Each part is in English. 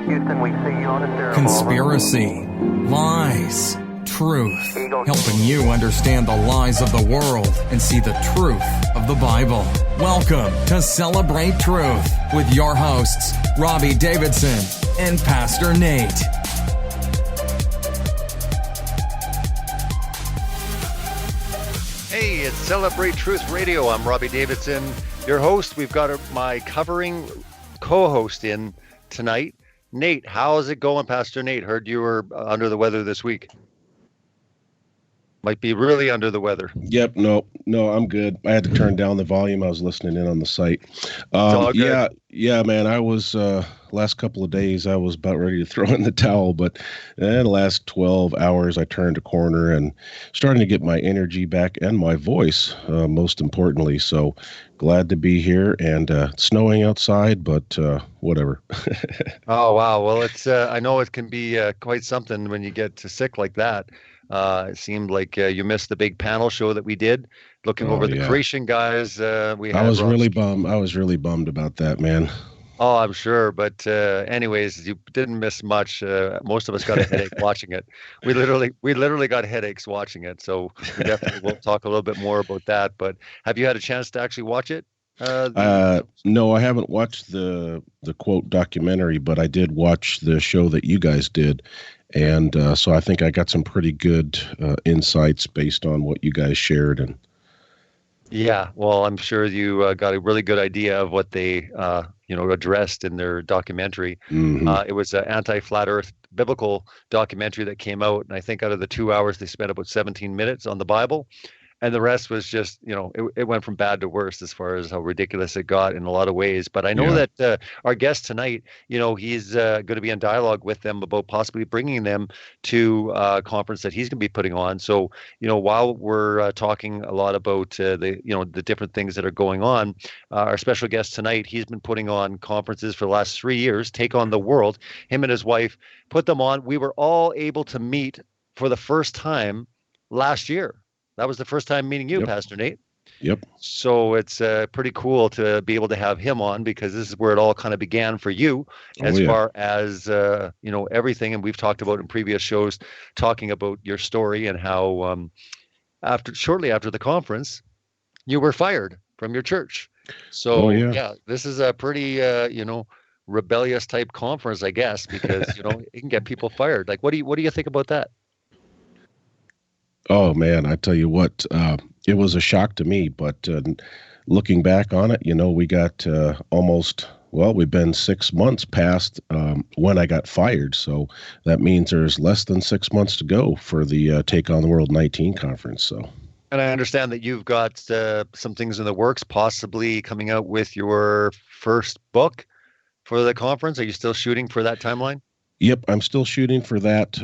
Houston, we see you on a stereo. Conspiracy, lies, truth, helping you understand the lies of the world and see the truth of the Bible. Welcome to Celebrate Truth with your hosts, Robbie Davidson and Pastor Nate. Hey, it's Celebrate Truth Radio. I'm Robbie Davidson, your host. We've got my covering co-host in tonight, Nate. How's it going, Pastor Nate? Heard you were under the weather this week. Might be really under the weather. Yep. No, I'm good. I had to turn down the volume. I was listening in on the site. All good. Yeah, man. I was last couple of days, I was about ready to throw in the towel, but in the last 12 hours, I turned a corner and starting to get my energy back and my voice, most importantly. So glad to be here, and it's snowing outside, but whatever. Oh, wow. Well, it's I know it can be quite something when you get sick like that. It seemed like you missed the big panel show that we did, looking over the creation guys. I was really bummed about that, man. Oh, I'm sure. But anyways, you didn't miss much. Most of us got a headache watching it. We literally got headaches watching it. So we definitely will talk a little bit more about that. But have you had a chance to actually watch it? No, I haven't watched the quote documentary, but I did watch the show that you guys did. And so I think I got some pretty good insights based on what you guys shared. And yeah, well, I'm sure you got a really good idea of what they addressed in their documentary. Mm-hmm. It was an anti-flat Earth biblical documentary that came out, and I think out of the 2 hours they spent about 17 minutes on the Bible. And the rest was just, it went from bad to worse as far as how ridiculous it got in a lot of ways. But I know that our guest tonight, he's going to be in dialogue with them about possibly bringing them to a conference that he's going to be putting on. So, while we're talking a lot about the different things that are going on, our special guest tonight, he's been putting on conferences for the last 3 years, Take on the World. Him and his wife put them on. We were all able to meet for the first time last year. That was the first time meeting you, Pastor Nate. Yep. So it's pretty cool to be able to have him on, because this is where it all kind of began for you as far as, everything. And we've talked about in previous shows, talking about your story and how shortly after the conference, you were fired from your church. So, this is a pretty, rebellious type conference, I guess, because, it can get people fired. Like, what do you think about that? Oh, man, I tell you what, it was a shock to me, but looking back on it, we got we've been 6 months past when I got fired. So that means there's less than 6 months to go for the Take on the World 19 conference. So. And I understand that you've got some things in the works, possibly coming out with your first book for the conference. Are you still shooting for that timeline? Yep, I'm still shooting for that.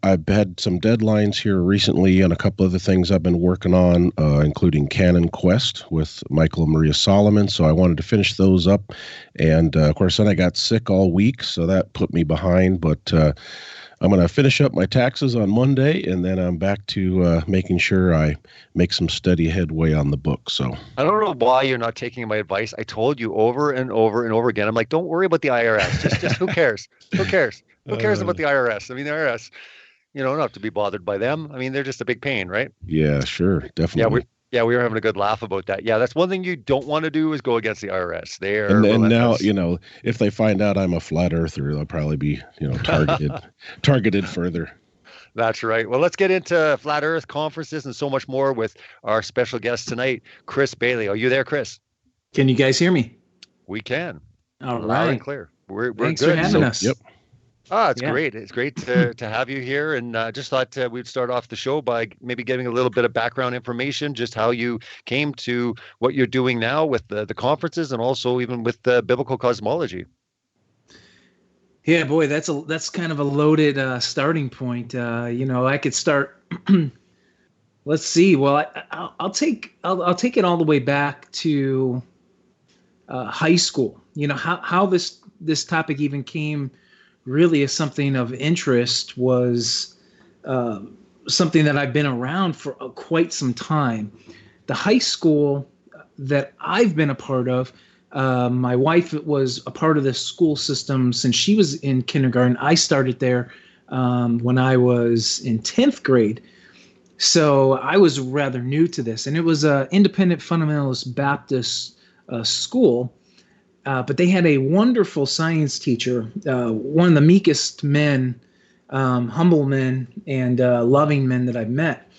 I've had some deadlines here recently on a couple of the things I've been working on, including Canon Quest with Michael and Maria Solomon. So I wanted to finish those up. And of course, then I got sick all week, so that put me behind. But I'm going to finish up my taxes on Monday, and then I'm back to making sure I make some steady headway on the book. So I don't know why you're not taking my advice. I told you over and over and over again. I'm like, don't worry about the IRS. Just who cares? Who cares? Who cares about the IRS? I mean, the IRS, don't have to be bothered by them. I mean, they're just a big pain, right? Yeah, sure. Definitely. We were having a good laugh about that. Yeah, that's one thing you don't want to do is go against the IRS. And now, if they find out I'm a flat earther, they'll probably be, targeted further. That's right. Well, let's get into flat earth conferences and so much more with our special guest tonight, Chris Bailey. Are you there, Chris? Can you guys hear me? We can. All Loud right. and clear. We're Thanks good. for having us. Yep. It's great. It's great to have you here. And just thought we'd start off the show by maybe giving a little bit of background information, just how you came to what you're doing now with the conferences and also even with biblical cosmology. Yeah, boy, that's kind of a loaded starting point. I could start. Let's see. Well, I'll take it all the way back to high school. How this topic even came really as something of interest was something that I've been around for quite some time. The high school that I've been a part of, My wife was a part of the school system since she was in kindergarten. I started there when I was in 10th grade. So I was rather new to this. And it was an independent fundamentalist Baptist school. But they had a wonderful science teacher, one of the meekest men, humble men, and loving men that I've met.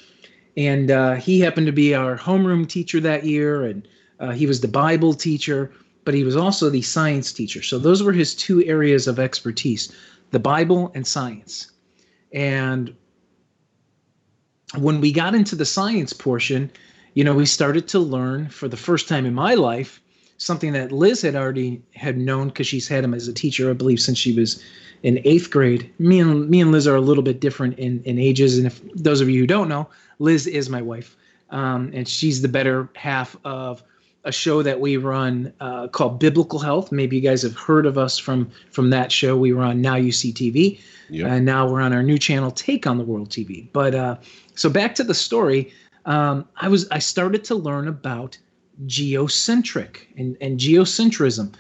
And he happened to be our homeroom teacher that year, and he was the Bible teacher, but he was also the science teacher. So those were his two areas of expertise, the Bible and science. And when we got into the science portion, we started to learn for the first time in my life something that Liz had known because she's had him as a teacher, I believe, since she was in 8th grade. Me and Liz are a little bit different in ages. And if those of you who don't know, Liz is my wife. And she's the better half of a show that we run called Biblical Health. Maybe you guys have heard of us from that show. We were on Now You See TV. Yep. And now we're on our new channel, Take on the World TV. But so back to the story, I started to learn about geocentric and geocentrism.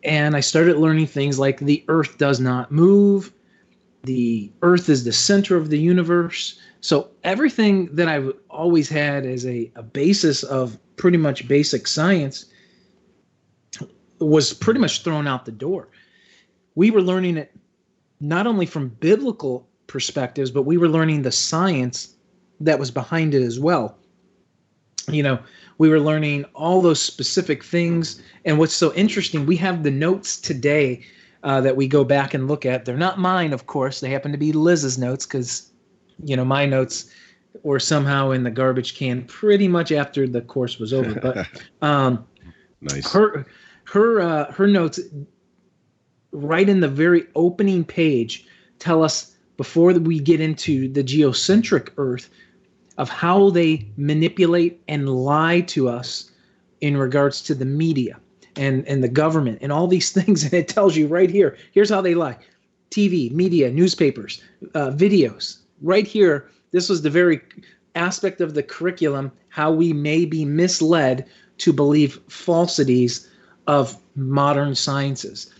And I started learning things like the earth does not move. The earth is the center of the universe. So everything that I've always had as a basis of pretty much basic science was pretty much thrown out the door. We were learning it not only from biblical perspectives, but we were learning the science that was behind it as well. We were learning all those specific things. And what's so interesting, we have the notes today that we go back and look at. They're not mine, of course. They happen to be Liz's notes because, my notes were somehow in the garbage can pretty much after the course was over. But nice. Her notes right in the very opening page tell us, before we get into the geocentric Earth, of how they manipulate and lie to us in regards to the media and the government and all these things. And it tells you right here, here's how they lie. TV, media, newspapers, videos. Right here, this was the very aspect of the curriculum, how we may be misled to believe falsities of modern sciences.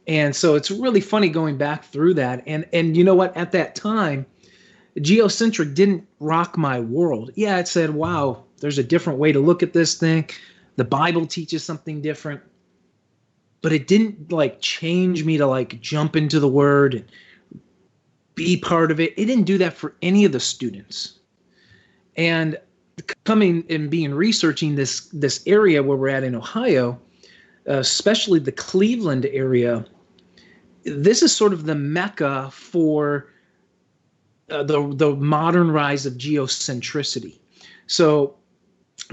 And so it's really funny going back through that. And you know what? At that time, geocentric didn't rock my world. Yeah, it said, wow, there's a different way to look at this thing. The Bible teaches something different. But it didn't change me to jump into the word and be part of it. It didn't do that for any of the students. And coming and researching this area where we're at in Ohio, especially the Cleveland area, this is sort of the mecca for the modern rise of geocentricity. So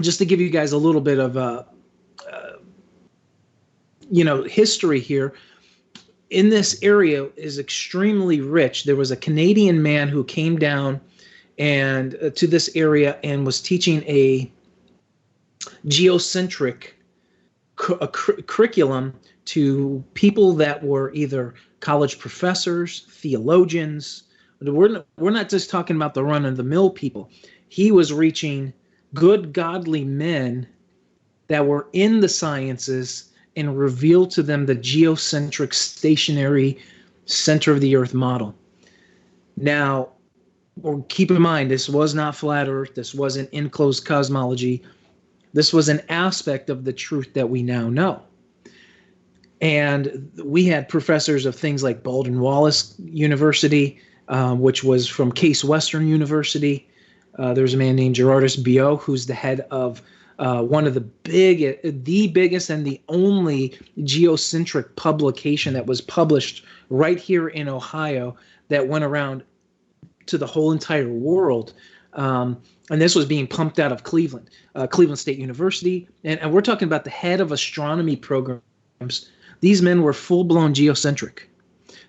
just to give you guys a little bit of history here, in this area is extremely rich. There was a Canadian man who came down and to this area and was teaching a geocentric curriculum to people that were either college professors, theologians. We're not just talking about the run-of-the-mill people. He was reaching good, godly men that were in the sciences and revealed to them the geocentric, stationary, center of the earth model. Now, keep in mind, this was not flat earth. This wasn't enclosed cosmology. This was an aspect of the truth that we now know. And we had professors of things like Baldwin Wallace University, which was from Case Western University. There's a man named Gerardus Biot, who's the head of one of the biggest and the only geocentric publication that was published right here in Ohio that went around to the whole entire world. And this was being pumped out of Cleveland State University. And we're talking about the head of astronomy programs. These men were full-blown geocentric.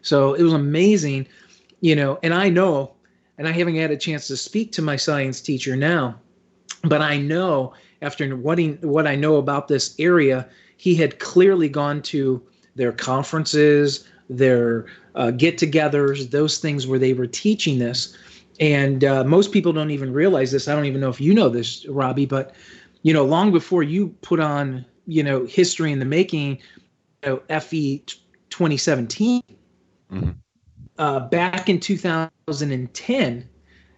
So it was amazing, and I know, and I haven't had a chance to speak to my science teacher now, but I know after what I know about this area, he had clearly gone to their conferences, their get-togethers, those things where they were teaching this. And most people don't even realize this. I don't even know if you know this, Robbie, but long before you put on history in the making, FE 2017. Back in 2010,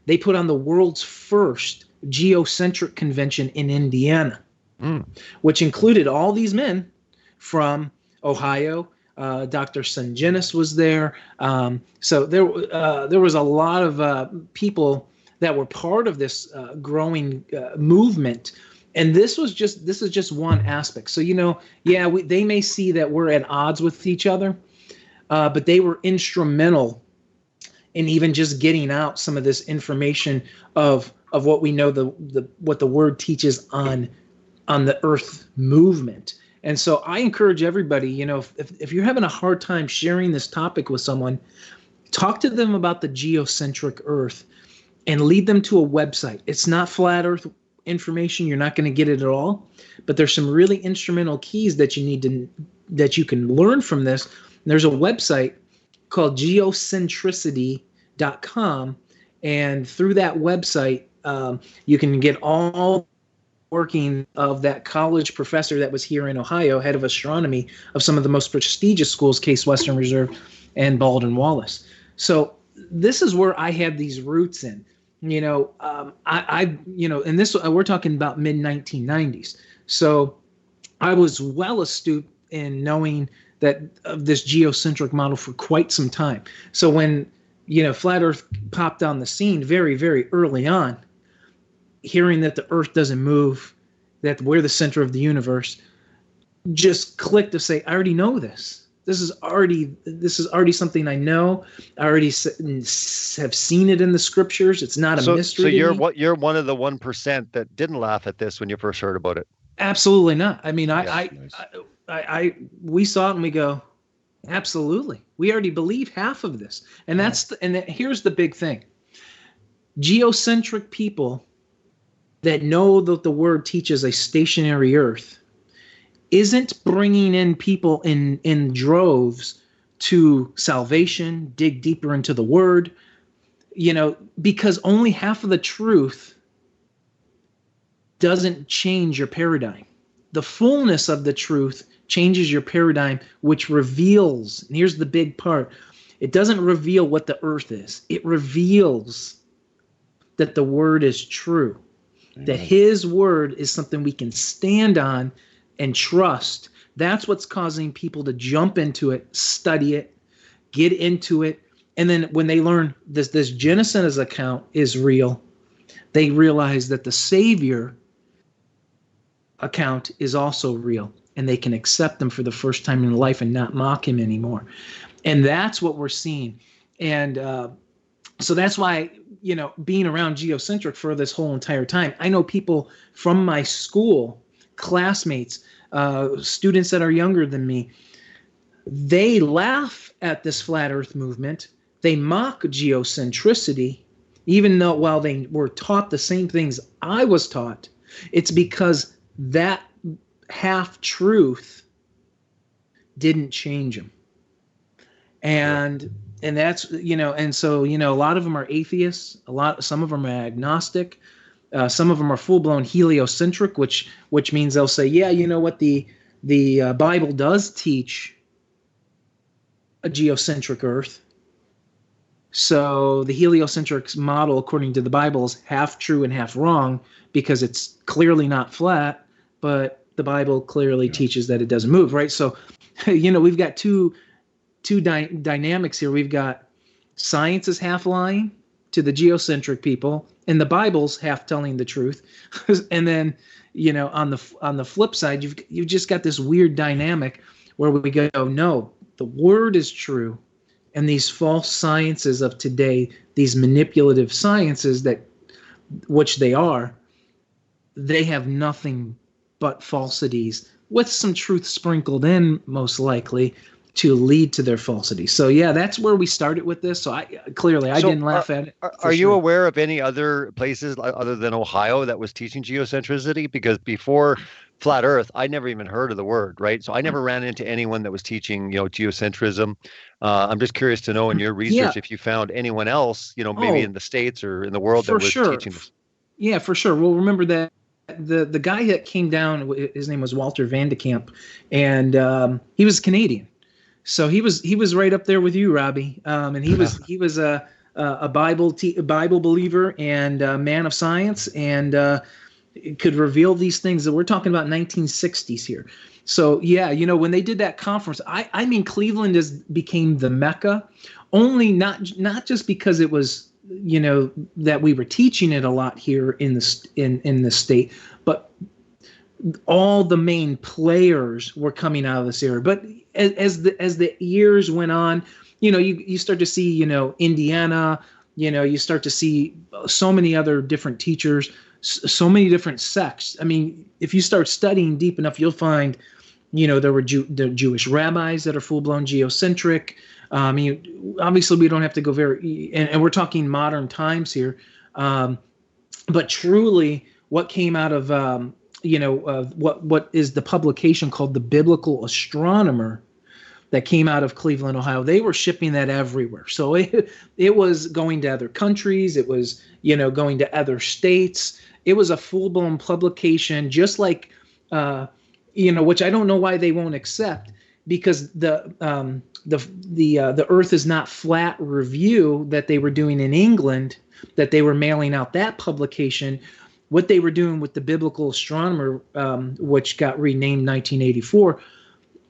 they put on the world's first geocentric convention in Indiana, which included all these men from Ohio. Dr. Sungenis was there. So there was a lot of people that were part of this growing movement. And this is just one aspect. So, they may see that we're at odds with each other, but they were instrumental in even just getting out some of this information of what we know what the word teaches on the earth movement. And so I encourage everybody, if you're having a hard time sharing this topic with someone, talk to them about the geocentric earth and lead them to a website. It's not flat earth information. You're not going to get it at all, but there's some really instrumental keys that you can learn from this. There's a website called geocentricity.com, and through that website, you can get all working of that college professor that was here in Ohio, head of astronomy of some of the most prestigious schools, Case Western Reserve and Baldwin Wallace. So this is where I have these roots in, and this, we're talking about mid 1990s. So I was well astute in knowing that of this geocentric model for quite some time. So when, flat earth popped on the scene very, very early on, hearing that the earth doesn't move, that we're the center of the universe, just clicked to say, I already know this. This is already something I know. I already have seen it in the scriptures. It's not a mystery. So you're one of the 1% that didn't laugh at this when you first heard about it. Absolutely not. I mean, Nice. we saw it and we go, absolutely. We already believe half of this, and here's the big thing: geocentric people that know that the word teaches a stationary earth isn't bringing in people in droves to salvation, dig deeper into the word, because only half of the truth doesn't change your paradigm. The fullness of the truth changes your paradigm, which reveals, and here's the big part, it doesn't reveal what the earth is. It reveals that the word is true. That his word is something we can stand on and trust. That's what's causing people to jump into it, study it, get into it. And then when they learn this Genesis account is real, they realize that the Savior account is also real. And they can accept him for the first time in life and not mock him anymore. And that's what we're seeing. And so that's why, being around geocentric for this whole entire time, I know people from my school, classmates, students that are younger than me, they laugh at this flat earth movement. They mock geocentricity, even though while they were taught the same things I was taught, it's because that half truth didn't change them. And that's, and so, a lot of them are atheists. Some of them are agnostic. Some of them are full-blown heliocentric, which means they'll say, yeah, what the Bible does teach a geocentric earth. So the heliocentric model, according to the Bible, is half true and half wrong because it's clearly not flat, but the Bible clearly teaches that it doesn't move, right? So, we've got two dynamics here. We've got science is half lying to the geocentric people, and the Bible's half telling the truth. And then, on the flip side, you've just got this weird dynamic where we go, no, the word is true, and these false sciences of today, these manipulative sciences which they are, they have nothing but falsities with some truth sprinkled in, most likely, to lead to their falsity. So yeah, that's where we started with this. So I didn't laugh at it. Are you aware of any other places other than Ohio that was teaching geocentricity? Because before flat Earth, I never even heard of the word, right? So I never ran into anyone that was teaching, geocentrism. I'm just curious to know in your research if you found anyone else, maybe in the States or in the world that was teaching this. Yeah, for sure. Well, remember that the guy that came down, his name was Walter Van de Kamp, and he was Canadian. So he was right up there with you, Robbie. And he was a Bible believer and a man of science, and could reveal these things that we're talking about 1960s here. So yeah, when they did that conference, I mean, Cleveland became the Mecca, only not just because it was, that we were teaching it a lot here in the state, but all the main players were coming out of this area. But as the years went on, you start to see, Indiana, you start to see so many other different teachers, so many different sects. I mean, if you start studying deep enough, you'll find, there were the Jewish rabbis that are full-blown geocentric. I mean, obviously we don't have to go and we're talking modern times here. But truly what came out of, what is the publication called the Biblical Astronomer that came out of Cleveland, Ohio, they were shipping that everywhere. So it was going to other countries. It was, going to other states. It was a full-blown publication, just like, which I don't know why they won't accept, because the Earth is not flat review that they were doing in England, that they were mailing out that publication. What they were doing with the Biblical Astronomer, which got renamed 1984,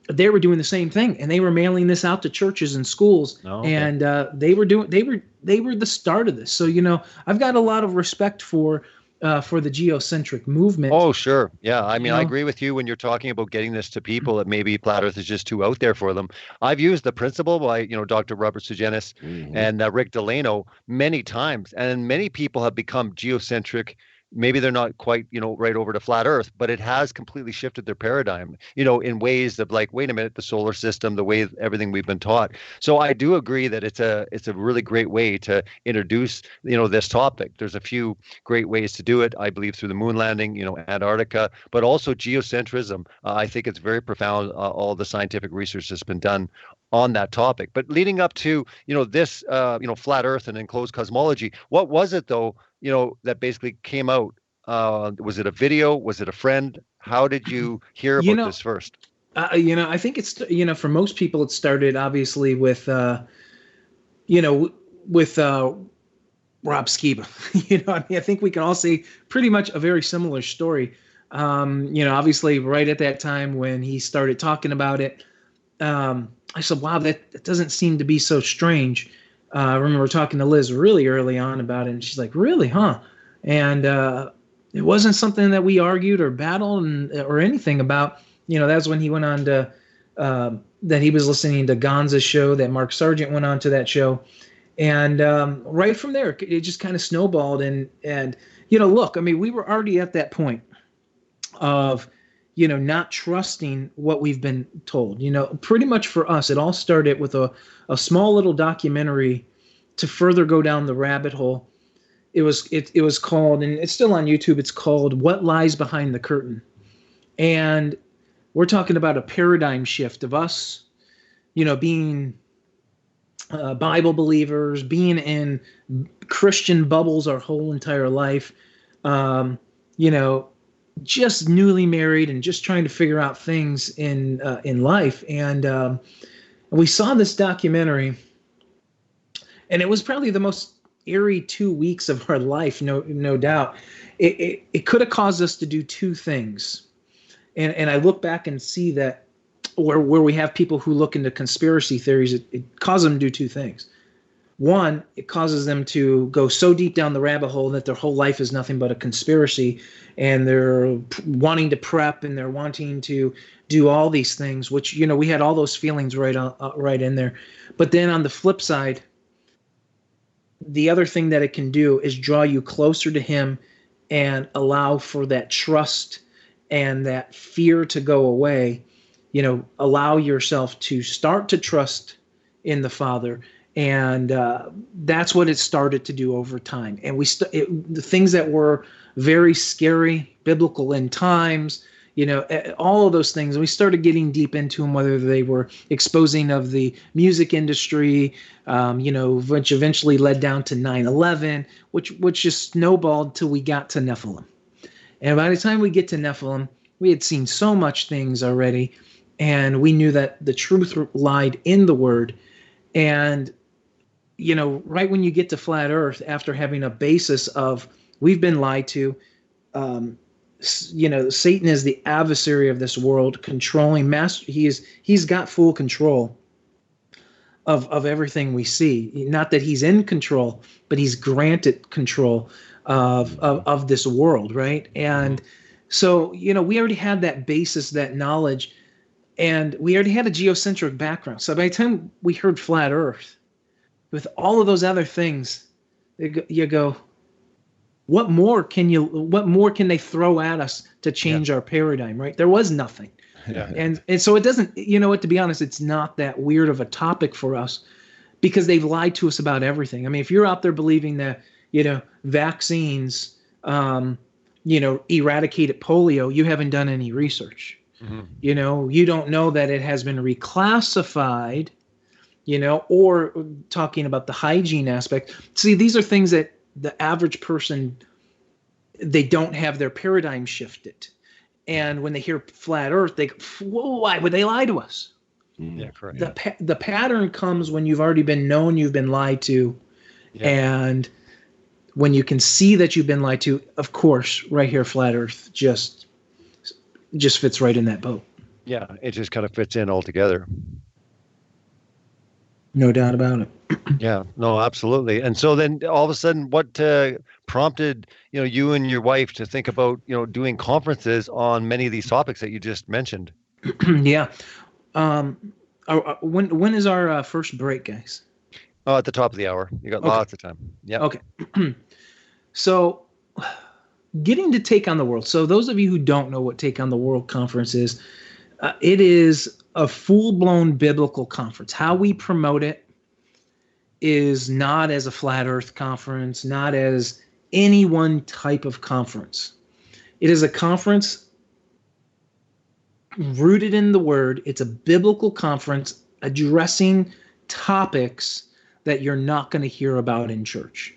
they were doing the same thing, and they were mailing this out to churches and schools. Oh, okay. And they were the start of this. So I've got a lot of respect for the geocentric movement. Oh, sure. Yeah. I mean, I agree with you when you're talking about getting this to people that maybe flat Earth is just too out there for them. I've used the principle by, Dr. Robert Sugenis and Rick Delano many times, and many people have become geocentric. Maybe they're not quite, right over to flat Earth, but it has completely shifted their paradigm, in ways of like, wait a minute, the solar system, the way everything we've been taught. So I do agree that it's a really great way to introduce, this topic. There's a few great ways to do it. I believe through the moon landing, Antarctica, but also geocentrism. I think it's very profound. All the scientific research that's been done on that topic. But leading up to, this, flat Earth and enclosed cosmology, what was it though, that basically came out? Was it a video? Was it a friend? How did you hear about this first? I think it's, for most people, it started obviously with, Rob Skiba. I think we can all say pretty much a very similar story. Obviously right at that time when he started talking about it, I said, wow, that doesn't seem to be so strange. I remember talking to Liz really early on about it, and she's like, really, huh? And it wasn't something that we argued or battled or anything about. That's when he went on to, that he was listening to Gonza's show, that Mark Sargent went on to that show. And right from there, it just kind of snowballed. And look, I mean, we were already at that point of, not trusting what we've been told. Pretty much for us, it all started with a small little documentary to further go down the rabbit hole. It was called, and it's still on YouTube, it's called What Lies Behind the Curtain. And we're talking about a paradigm shift of us, being Bible believers, being in Christian bubbles our whole entire life, just newly married and just trying to figure out things in life. And we saw this documentary, and it was probably the most eerie 2 weeks of our life, no doubt. It could have caused us to do two things. And I look back and see that where we have people who look into conspiracy theories, it causes them to do two things. One, it causes them to go so deep down the rabbit hole that their whole life is nothing but a conspiracy, and they're wanting to prep and they're wanting to do all these things, which, we had all those feelings right in there. But then on the flip side, the other thing that it can do is draw you closer to him and allow for that trust and that fear to go away. Allow yourself to start to trust in the Father. And that's what it started to do over time. And the things that were very scary, biblical end times, all of those things, we started getting deep into them, whether they were exposing of the music industry, which eventually led down to 9/11, which just snowballed till we got to Nephilim. And by the time we get to Nephilim, we had seen so much things already, and we knew that the truth lied in the Word. And, right when you get to flat Earth, after having a basis of we've been lied to, Satan is the adversary of this world, controlling master. He's got full control of everything we see. Not that he's in control, but he's granted control of this world, right? And so, we already had that basis, that knowledge, and we already had a geocentric background. So by the time we heard flat Earth, with all of those other things, you go, what more can they throw at us to change our paradigm, right? There was nothing. Yeah. And so it doesn't, to be honest, it's not that weird of a topic for us, because they've lied to us about everything. I mean, if you're out there believing that, vaccines, eradicated polio, you haven't done any research. Mm-hmm. You don't know that it has been reclassified, or talking about the hygiene aspect. See, these are things that the average person, they don't have their paradigm shifted. And when they hear flat Earth, they go, whoa, why would they lie to us? Yeah, correct. The pattern comes when you've already been known, you've been lied to. Yeah. And when you can see that you've been lied to, of course, right here, flat Earth just fits right in that boat. Yeah, it just kind of fits in altogether. No doubt about it. Yeah, no, absolutely. And so then all of a sudden, what prompted you and your wife to think about doing conferences on many of these topics that you just mentioned? Yeah. When is our first break, guys? Oh, at the top of the hour. You got lots of time. Yeah. Okay. So, getting to Take on the World. So those of you who don't know what Take on the World conference is, it is a full-blown biblical conference. How we promote it is not as a flat Earth conference, not as any one type of conference. It is a conference rooted in the Word. It's a biblical conference addressing topics that you're not going to hear about in church.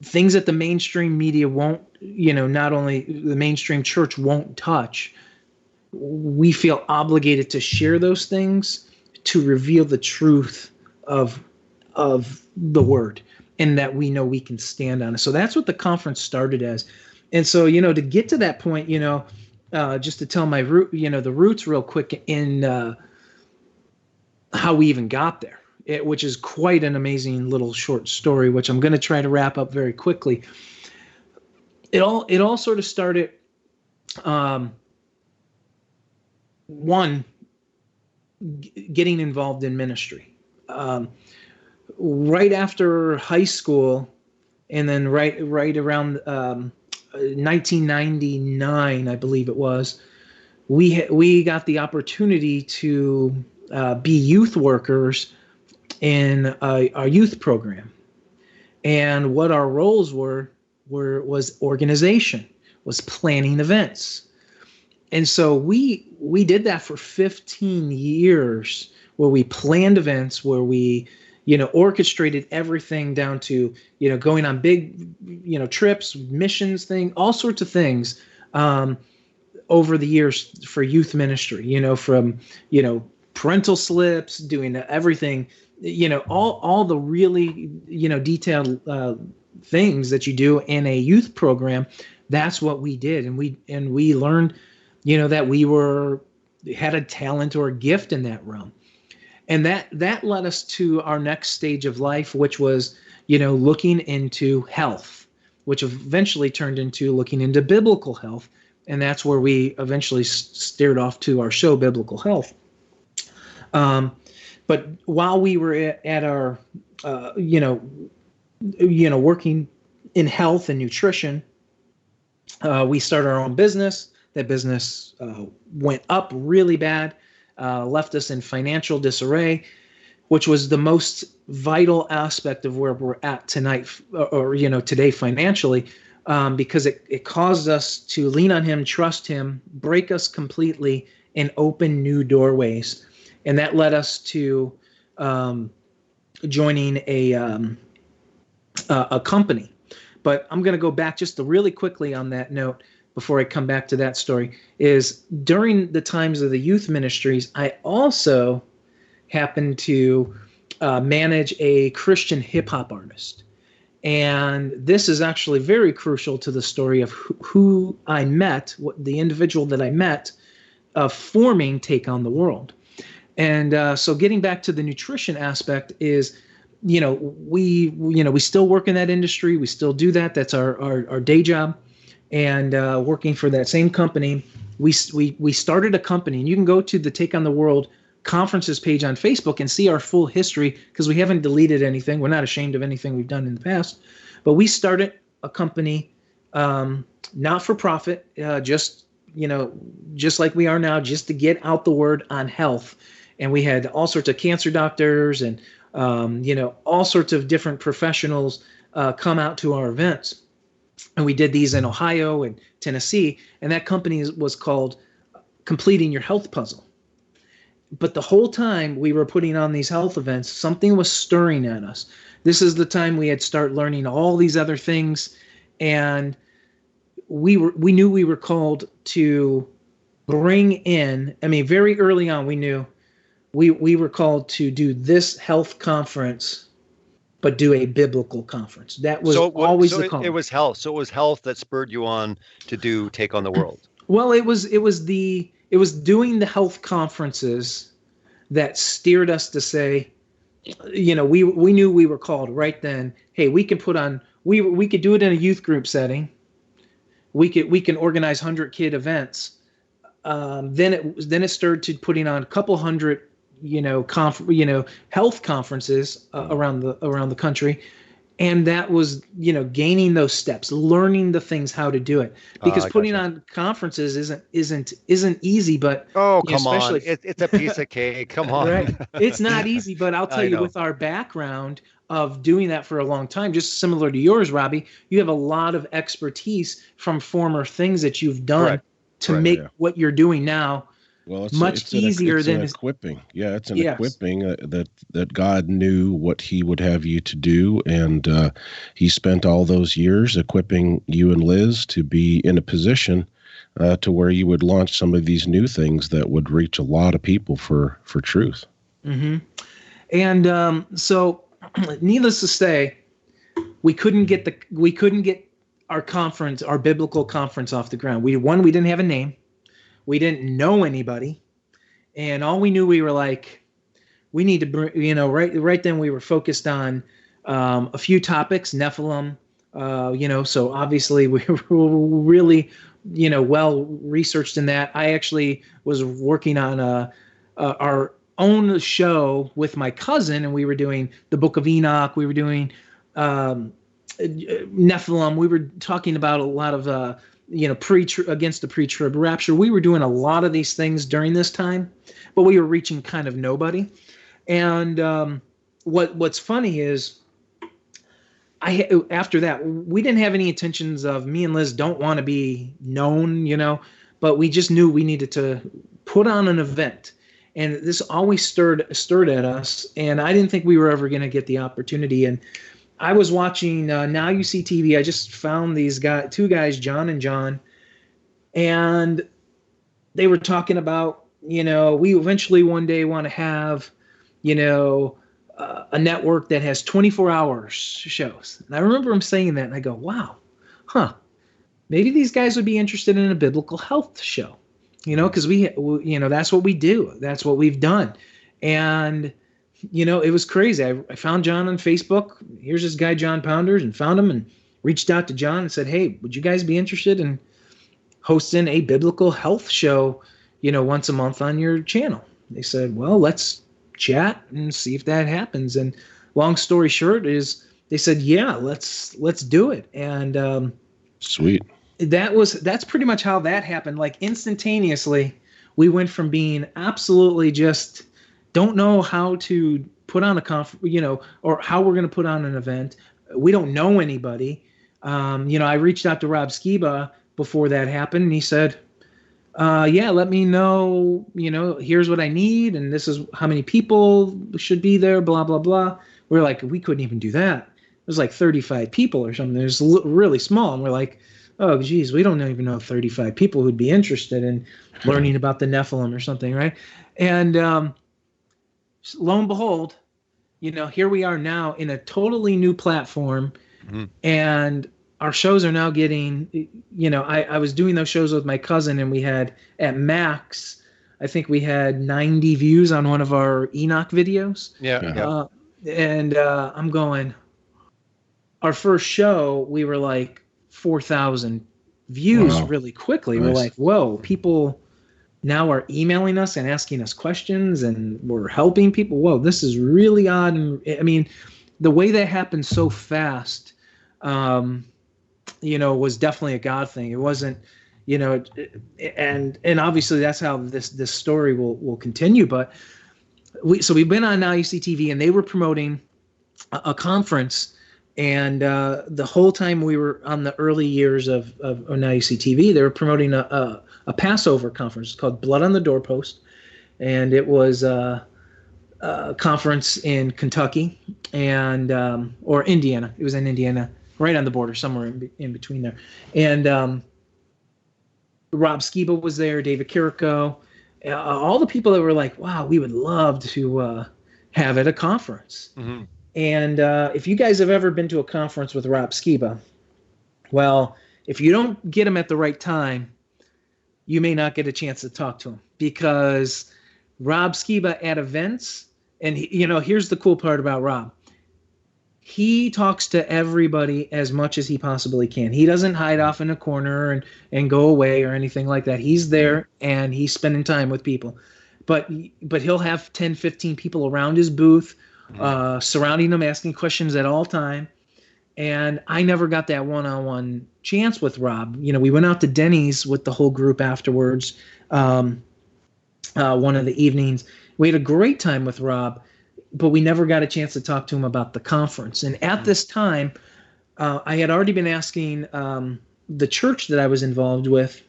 Things that the mainstream media won't, not only the mainstream church won't touch. We feel obligated to share those things to reveal the truth of the Word, and that we know we can stand on it. So that's what the conference started as. And so, to get to that point, just to tell my root, the roots real quick in how we even got there, which is quite an amazing little short story, which I'm going to try to wrap up very quickly. It all sort of started, getting involved in ministry. Right after high school, and then right around 1999, I believe it was, we got the opportunity to be youth workers in our youth program. And what our roles was organization, was planning events. And so we did that for 15 years, where we planned events, where we, orchestrated everything down to, going on big, trips, missions, all sorts of things over the years for youth ministry, from, parental slips, doing everything, all the really, detailed things that you do in a youth program. That's what we did. And we learned, that we had a talent or a gift in that realm. And that led us to our next stage of life, which was, looking into health, which eventually turned into looking into biblical health. And that's where we eventually steered off to our show, Biblical Health. But while we were at our, working in health and nutrition, we started our own business. That business went up really bad. Left us in financial disarray, which was the most vital aspect of where we're at tonight, or today financially, because it caused us to lean on Him, trust Him, break us completely, and open new doorways. And that led us to joining a company. But I'm going to go back just really quickly on that note before I come back to that story. Is during the times of the youth ministries, I also happened to manage a Christian hip hop artist. And this is actually very crucial to the story of who I met, the individual that I met, forming Take on the World. And so getting back to the nutrition aspect is, we still work in that industry. We still do that. That's our day job. And working for that same company, we started a company. And you can go to the Take on the World conferences page on Facebook and see our full history, because we haven't deleted anything. We're not ashamed of anything we've done in the past. But we started a company, not for profit, just like we are now, just to get out the word on health. And we had all sorts of cancer doctors and all sorts of different professionals come out to our events. And we did these in Ohio and Tennessee. And that company was called Completing Your Health Puzzle. But the whole time we were putting on these health events, something was stirring at us. This is the time we had started learning all these other things. And we knew we were called to bring in, very early on, we knew we were called to do this health conference, but do a biblical conference. That was always the call. It was health. So it was health that spurred you on to do Take on the World. Well, it was doing the health conferences that steered us to say, we knew we were called right then. Hey, we can put on, we could do it in a youth group setting. We can organize 100 kid events. Then it started to putting on a couple hundred, health conferences around the country. And that was, gaining those steps, learning the things, how to do it, because putting on conferences isn't easy. But come on, it's a piece of cake. Come on, right? It's not easy. But I'll tell you, with our background of doing that for a long time, just similar to yours, Robbie, you have a lot of expertise from former things that you've done to make what you're doing now. Well, it's easier than equipping. Yeah, it's an equipping that God knew what He would have you to do, and He spent all those years equipping you and Liz to be in a position to where you would launch some of these new things that would reach a lot of people for truth. Mm-hmm. And so, needless to say, we couldn't get our conference, our biblical conference, off the ground. We didn't have a name. We didn't know anybody, and all we knew, we were like, we need to bring, right then we were focused on a few topics, Nephilim, so obviously we were really, well researched in that. I actually was working on our own show with my cousin, and we were doing the Book of Enoch. We were doing Nephilim. We were talking about a lot of against the pre-trib rapture. We were doing a lot of these things during this time, but we were reaching kind of nobody. And what's funny is, after that, we didn't have any intentions of, me and Liz don't want to be known, but we just knew we needed to put on an event. And this always stirred at us, and I didn't think we were ever going to get the opportunity. And I was watching Now You See TV. I just found these two guys, John and John, and they were talking about, we eventually one day want to have, a network that has 24 hours shows. And I remember them saying that, and I go, wow, maybe these guys would be interested in a biblical health show, because we, that's what we do. That's what we've done. And it was crazy. I found John on Facebook. Here's this guy, John Pounders, and found him and reached out to John and said, hey, would you guys be interested in hosting a biblical health show, once a month on your channel? They said, well, let's chat and see if that happens. And long story short is, they said, yeah, let's do it. And sweet. That's pretty much how that happened. Like instantaneously, we went from being absolutely just don't know how to put on a or how we're going to put on an event. We don't know anybody. I reached out to Rob Skiba before that happened, and he said, let me know, here's what I need, and this is how many people should be there, blah, blah, blah. We're like, we couldn't even do that. was like 35 people or something. It was really small. And we're like, oh, geez, we don't even know 35 people who'd be interested in learning about the Nephilim or something, right? And lo and behold, here we are now in a totally new platform, and our shows are now getting, I was doing those shows with my cousin, and we had at max, I think we had 90 views on one of our Enoch videos. Yeah. And I'm going, our first show, we were like 4,000 views really quickly. Nice. We're like, whoa, people now are emailing us and asking us questions, and we're helping people. Whoa, this is really odd. And I mean, the way that happened so fast, was definitely a God thing. It wasn't, and obviously that's how this story will continue. But we've been on Now You See TV, and they were promoting a conference, and the whole time we were on the early years of Now You See TV, they were promoting a Passover conference called Blood on the Doorpost, and it was a conference in Kentucky and or Indiana. It was in Indiana, right on the border, somewhere in between there. And Rob Skiba was there, David Kiriko, all the people that were like, wow, we would love to have at a conference. Mm-hmm. And if you guys have ever been to a conference with Rob Skiba, well, if you don't get him at the right time, you may not get a chance to talk to him, because Rob Skiba at events, and here's the cool part about Rob. He talks to everybody as much as he possibly can. He doesn't hide off in a corner and go away or anything like that. He's there and he's spending time with people. But he'll have 10, 15 people around his booth, surrounding him, asking questions at all time. And I never got that one-on-one chance with Rob. We went out to Denny's with the whole group afterwards, one of the evenings. We had a great time with Rob, but we never got a chance to talk to him about the conference. And at this time, I had already been asking the church that I was involved with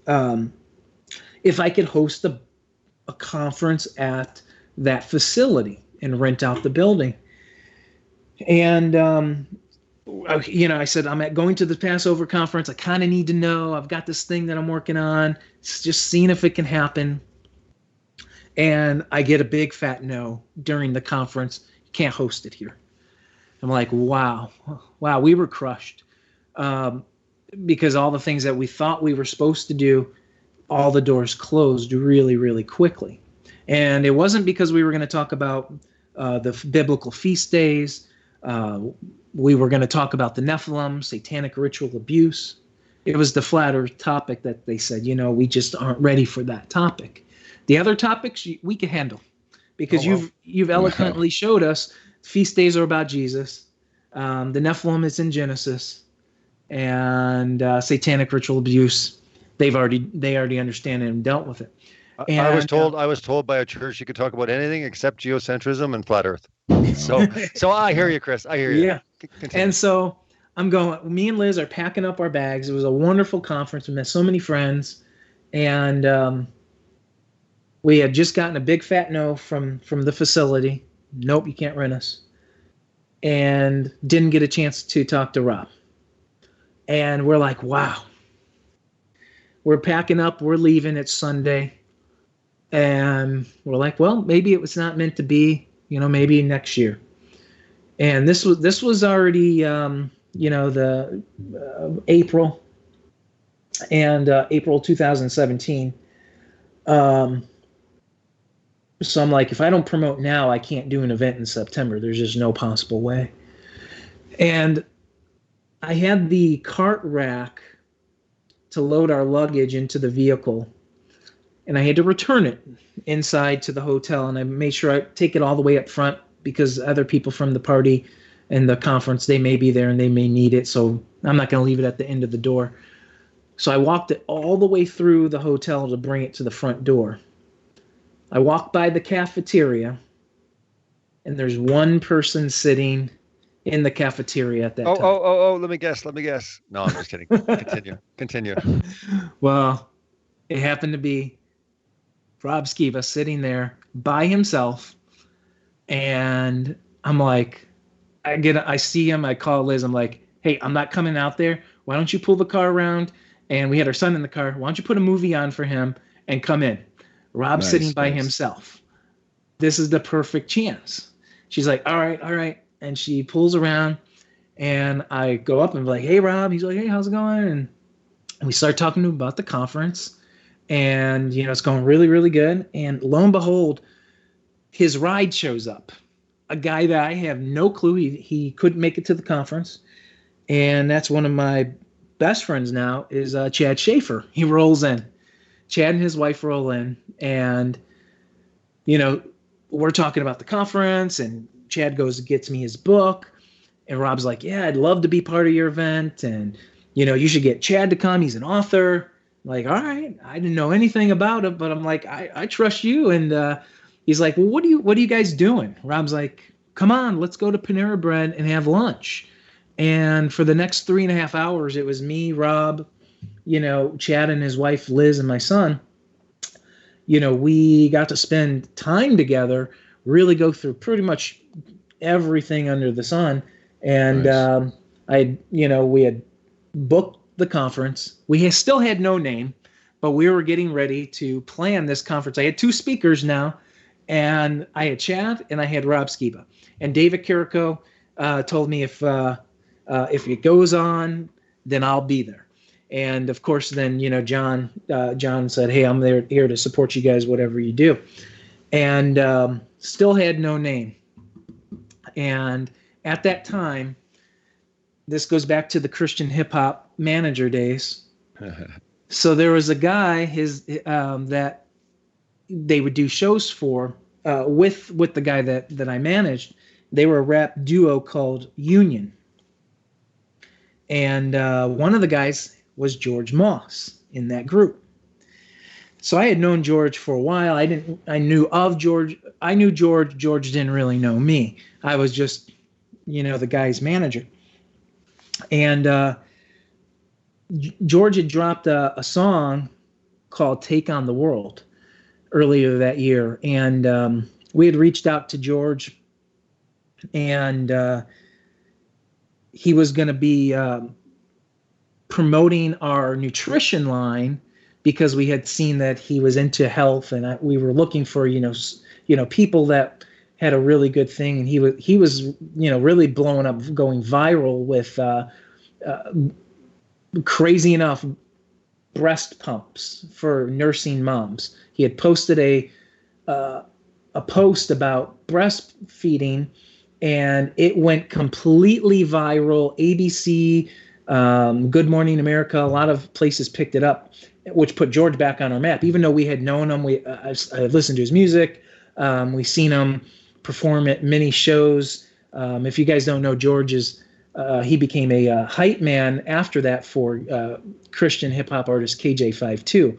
if I could host a conference at that facility and rent out the building. And, I said, I'm going to the Passover conference. I kind of need to know. I've got this thing that I'm working on. It's just seeing if it can happen. And I get a big fat no during the conference. You can't host it here. I'm like, wow, we were crushed. Because all the things that we thought we were supposed to do, all the doors closed really, really quickly. And it wasn't because we were going to talk about the biblical feast days. We were going to talk about the Nephilim, satanic ritual abuse. It was the flat earth topic that they said, we just aren't ready for that topic. The other topics we can handle, because you've eloquently showed us feast days are about Jesus. The Nephilim is in Genesis, and satanic ritual abuse. They already understand it and dealt with it. And, I was told by a church you could talk about anything except geocentrism and flat Earth. So I hear you, Chris. I hear you. Yeah. Continue. And so I'm going. Me and Liz are packing up our bags. It was a wonderful conference. We met so many friends, and we had just gotten a big fat no from the facility. Nope, you can't rent us. And didn't get a chance to talk to Rob. And we're like, wow. We're packing up. We're leaving. It's Sunday. And we're like, well, maybe it was not meant to be, maybe next year. And this was already, the April and April 2017. So I'm like, if I don't promote now, I can't do an event in September. There's just no possible way. And I had the cart rack to load our luggage into the vehicle, and I had to return it inside to the hotel. And I made sure I take it all the way up front, because other people from the party and the conference, they may be there and they may need it. So I'm not going to leave it at the end of the door. So I walked it all the way through the hotel to bring it to the front door. I walked by the cafeteria, and there's one person sitting in the cafeteria at that time. Oh, let me guess. No, I'm just kidding. Continue. Well, it happened to be Rob Skiba sitting there by himself, and I'm like, I see him. I call Liz. I'm like, hey, I'm not coming out there. Why don't you pull the car around? And we had our son in the car. Why don't you put a movie on for him and come in? Rob's sitting by himself. This is the perfect chance. She's like, all right. And she pulls around, and I go up and be like, hey, Rob. He's like, hey, how's it going? And we start talking to him about the conference, and, it's going really, really good. And lo and behold, his ride shows up. A guy that I have no clue. He couldn't make it to the conference. And that's one of my best friends now is Chad Schaefer. He rolls in. Chad and his wife roll in, and, we're talking about the conference, and Chad goes and gets me his book, and Rob's like, yeah, I'd love to be part of your event, and, you should get Chad to come. He's an author. I'm like, all right. I didn't know anything about it, but I'm like, I trust you. And he's like, well, what are you guys doing? Rob's like, come on, let's go to Panera Bread and have lunch. And for the next 3.5 hours, it was me, Rob, Chad and his wife, Liz, and my son. We got to spend time together, really go through pretty much everything under the sun. And nice. We had booked the conference. We still had no name, but we were getting ready to plan this conference. I had 2 speakers now, and I had Chad and I had Rob Skiba. And David Carrico told me if it goes on, then I'll be there. And of course, then John said, "Hey, I'm here to support you guys, whatever you do." And still had no name. And at that time, this goes back to the Christian hip hop manager days. So there was a guy that they would do shows for with the guy that I managed. They were a rap duo called Union. And one of the guys was George Moss in that group. So I had known George for a while. I knew of George. I knew George. George didn't really know me. I was just, the guy's manager. And George had dropped a song called Take on the World earlier that year. And we had reached out to George, and he was going to be promoting our nutrition line because we had seen that he was into health, and we were looking for people that had a really good thing. And he was really blowing up, going viral with crazy enough breast pumps for nursing moms. He had posted a post about breastfeeding, and it went completely viral. ABC, Good Morning America, a lot of places picked it up, which put George back on our map. Even though we had known him, I had listened to his music. We seen him perform at many shows. If you guys don't know, George he became a hype man after that for Christian hip hop artist KJ52.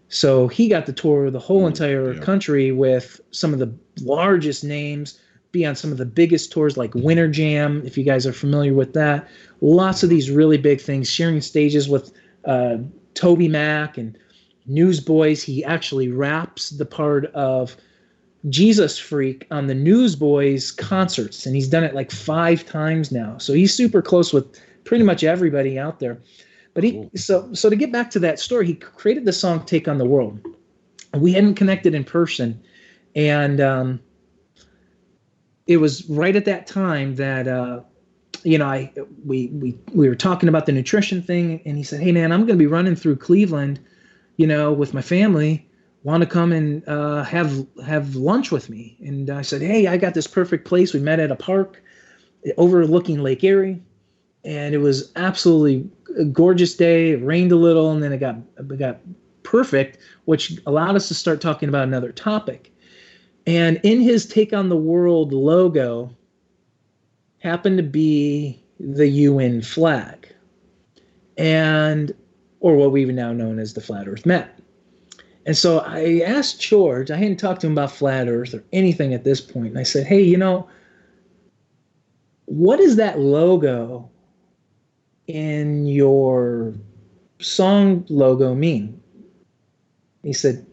So he got to tour the whole entire country with some of the largest names, be on some of the biggest tours like Winter Jam, if you guys are familiar with that. Lots of these really big things, sharing stages with Toby Mac and Newsboys. He actually raps the part of Jesus Freak on the Newsboys concerts, and he's done it like 5 times now. So he's super close with pretty much everybody out there. But so to get back to that story, he created the song Take on the World. We hadn't connected in person, and it was right at that time that we were talking about the nutrition thing, and he said, "Hey man, I'm going to be running through Cleveland, with my family. Want to come and have lunch with me?" And I said, "Hey, I got this perfect place." We met at a park overlooking Lake Erie, and it was absolutely a gorgeous day. It rained a little, and then it got perfect, which allowed us to start talking about another topic. And in his Take on the World logo happened to be the UN flag, or what we've now known as the Flat Earth Mat. And so I asked George, I hadn't talked to him about Flat Earth or anything at this point, and I said, "Hey, what does that logo in your song logo mean?" He said,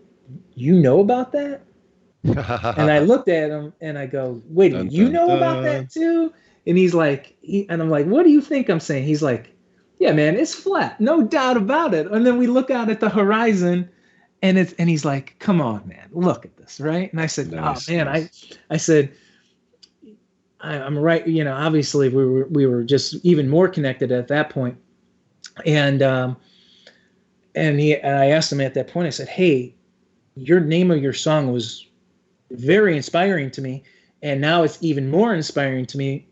"You know about that?" And I looked at him and I go, "Wait, you know about that too?" And he's like, and I'm like, what do you think I'm saying? He's like, yeah, man, it's flat, no doubt about it. And then we look out at the horizon, and he's like, come on, man, look at this, right? And I said, Nice, oh man, nice. I said, I'm right. Obviously we were just even more connected at that point. And I asked him at that point, I said, hey, your name of your song was very inspiring to me, and now it's even more inspiring to me.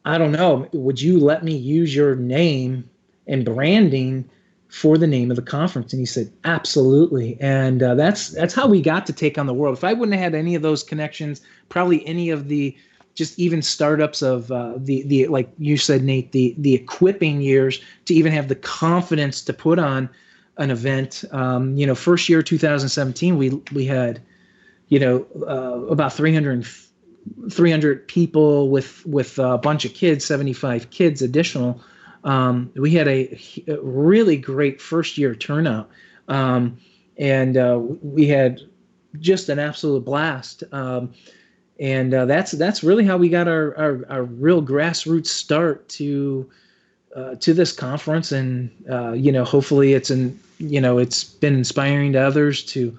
I don't know, would you let me use your name and branding for the name of the conference? And he said, absolutely. And that's how we got to Take on the World. If I wouldn't have had any of those connections, probably any of the just even startups of the like you said, Nate, the equipping years to even have the confidence to put on an event. First year 2017, we had about 300 people with a bunch of kids, 75 kids additional. We had a really great first year turnout, and we had just an absolute blast. And that's really how we got our real grassroots start to this conference. And hopefully it's been inspiring to others to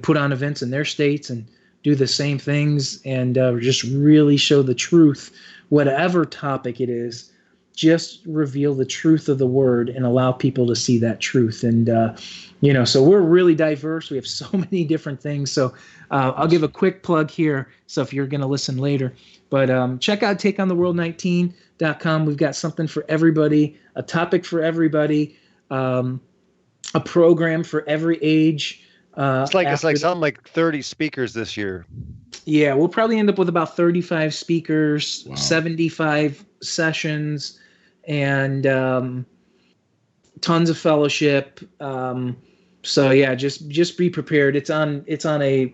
put on events in their states and do the same things, and just really show the truth, whatever topic it is. Just reveal the truth of the word and allow people to see that truth. And so we're really diverse. We have so many different things. So I'll give a quick plug here. So if you're going to listen later, but check out takeontheworld19.com. We've got something for everybody, a topic for everybody, a program for every age. It's like something like 30 speakers this year. Yeah, we'll probably end up with about 35 speakers, Wow. 75 sessions, and tons of fellowship. So yeah, just be prepared. It's on a.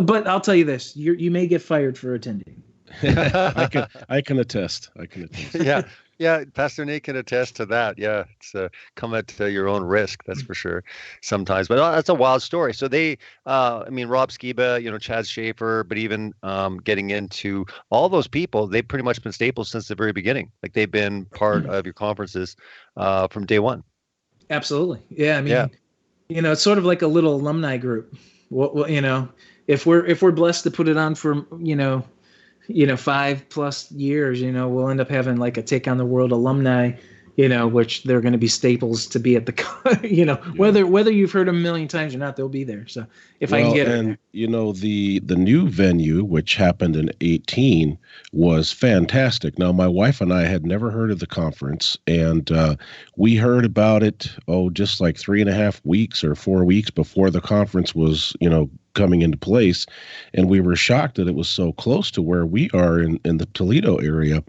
But I'll tell you this: you may get fired for attending. I can attest. Yeah. Pastor Nate can attest to that. Yeah, it's come at your own risk, that's for sure. Sometimes, but that's a wild story. So they, Rob Skiba, Chad Schaefer, but even getting into all those people, they've pretty much been staples since the very beginning. Like they've been part of your conferences from day one. Absolutely. Yeah. It's sort of like a little alumni group. If we're blessed to put it on for 5+ years, we'll end up having like a Take on the World alumni, which they're going to be staples to be at the, whether you've heard them a million times or not, they'll be there. So if I can get it. The new venue, which happened in 2018, was fantastic. Now, my wife and I had never heard of the conference, and we heard about it, just like 3.5 weeks or 4 weeks before the conference was, coming into place, and we were shocked that it was so close to where we are in the Toledo area.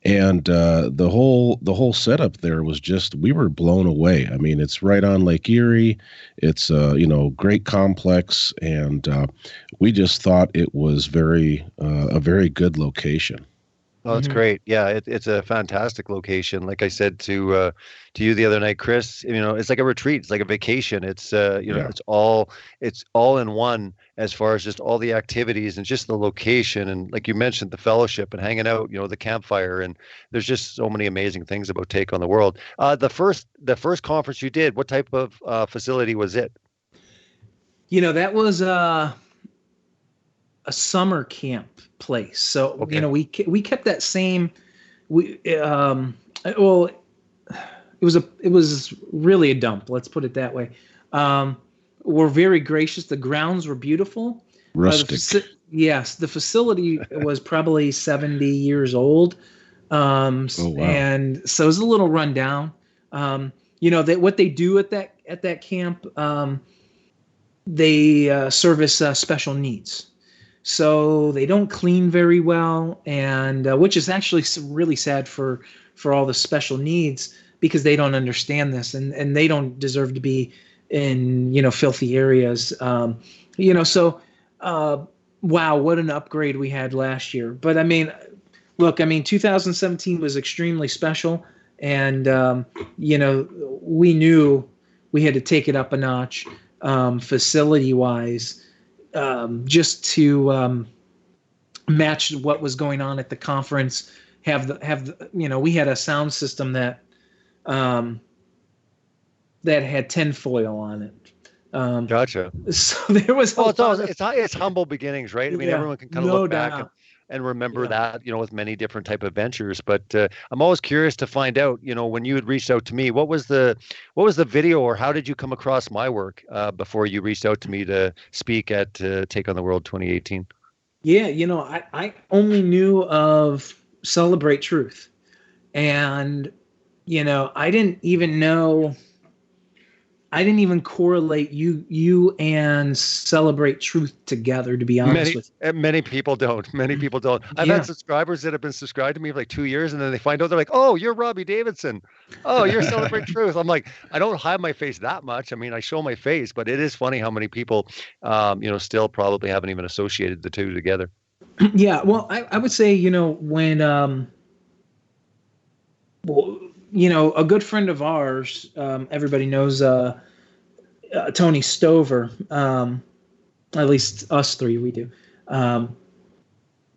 And the whole setup there was just, we were blown away. I mean, it's right on Lake Erie. It's great complex, and we just thought it was a very good location. Oh, that's great. Yeah, it's a fantastic location. Like I said to you the other night, Chris, it's like a retreat. It's like a vacation. It's it's all in one as far as just all the activities and just the location, and like you mentioned, the fellowship and hanging out, the campfire, and there's just so many amazing things about Take on the World. The first conference you did, what type of facility was it? That was a summer camp place. So Okay. we kept that same. It was really a dump. Let's put it that way. We're very gracious. The grounds were beautiful. Rustic. Yes, the facility was probably 70 years old. Wow. And so it was a little rundown. What they do at that camp, they service special needs. So they don't clean very well, and which is actually really sad for all the special needs, because they don't understand this, and they don't deserve to be in filthy areas. So wow, what an upgrade we had last year. But look, 2017 was extremely special, and we knew we had to take it up a notch, facility wise. Just to match what was going on at the conference. Have the we had a sound system that that had tinfoil on it. Gotcha. So there was it's humble beginnings, right? I mean, everyone can kind of look back and remember that, with many different type of ventures. But I'm always curious to find out, when you had reached out to me, what was the video, or how did you come across my work before you reached out to me to speak at Take on the World 2018? Yeah, I only knew of Celebrate Truth, and I didn't even correlate you and Celebrate Truth together, to be honest with you. Many people don't. I've had subscribers that have been subscribed to me for like 2 years, and then they find out, they're like, "Oh, you're Robbie Davidson. Oh, you're Celebrate Truth." I'm like, I don't hide my face that much. I mean, I show my face, but it is funny how many people, still probably haven't even associated the two together. Yeah, well, I would say, when a good friend of ours, everybody knows Tony Stover, at least us three, we do.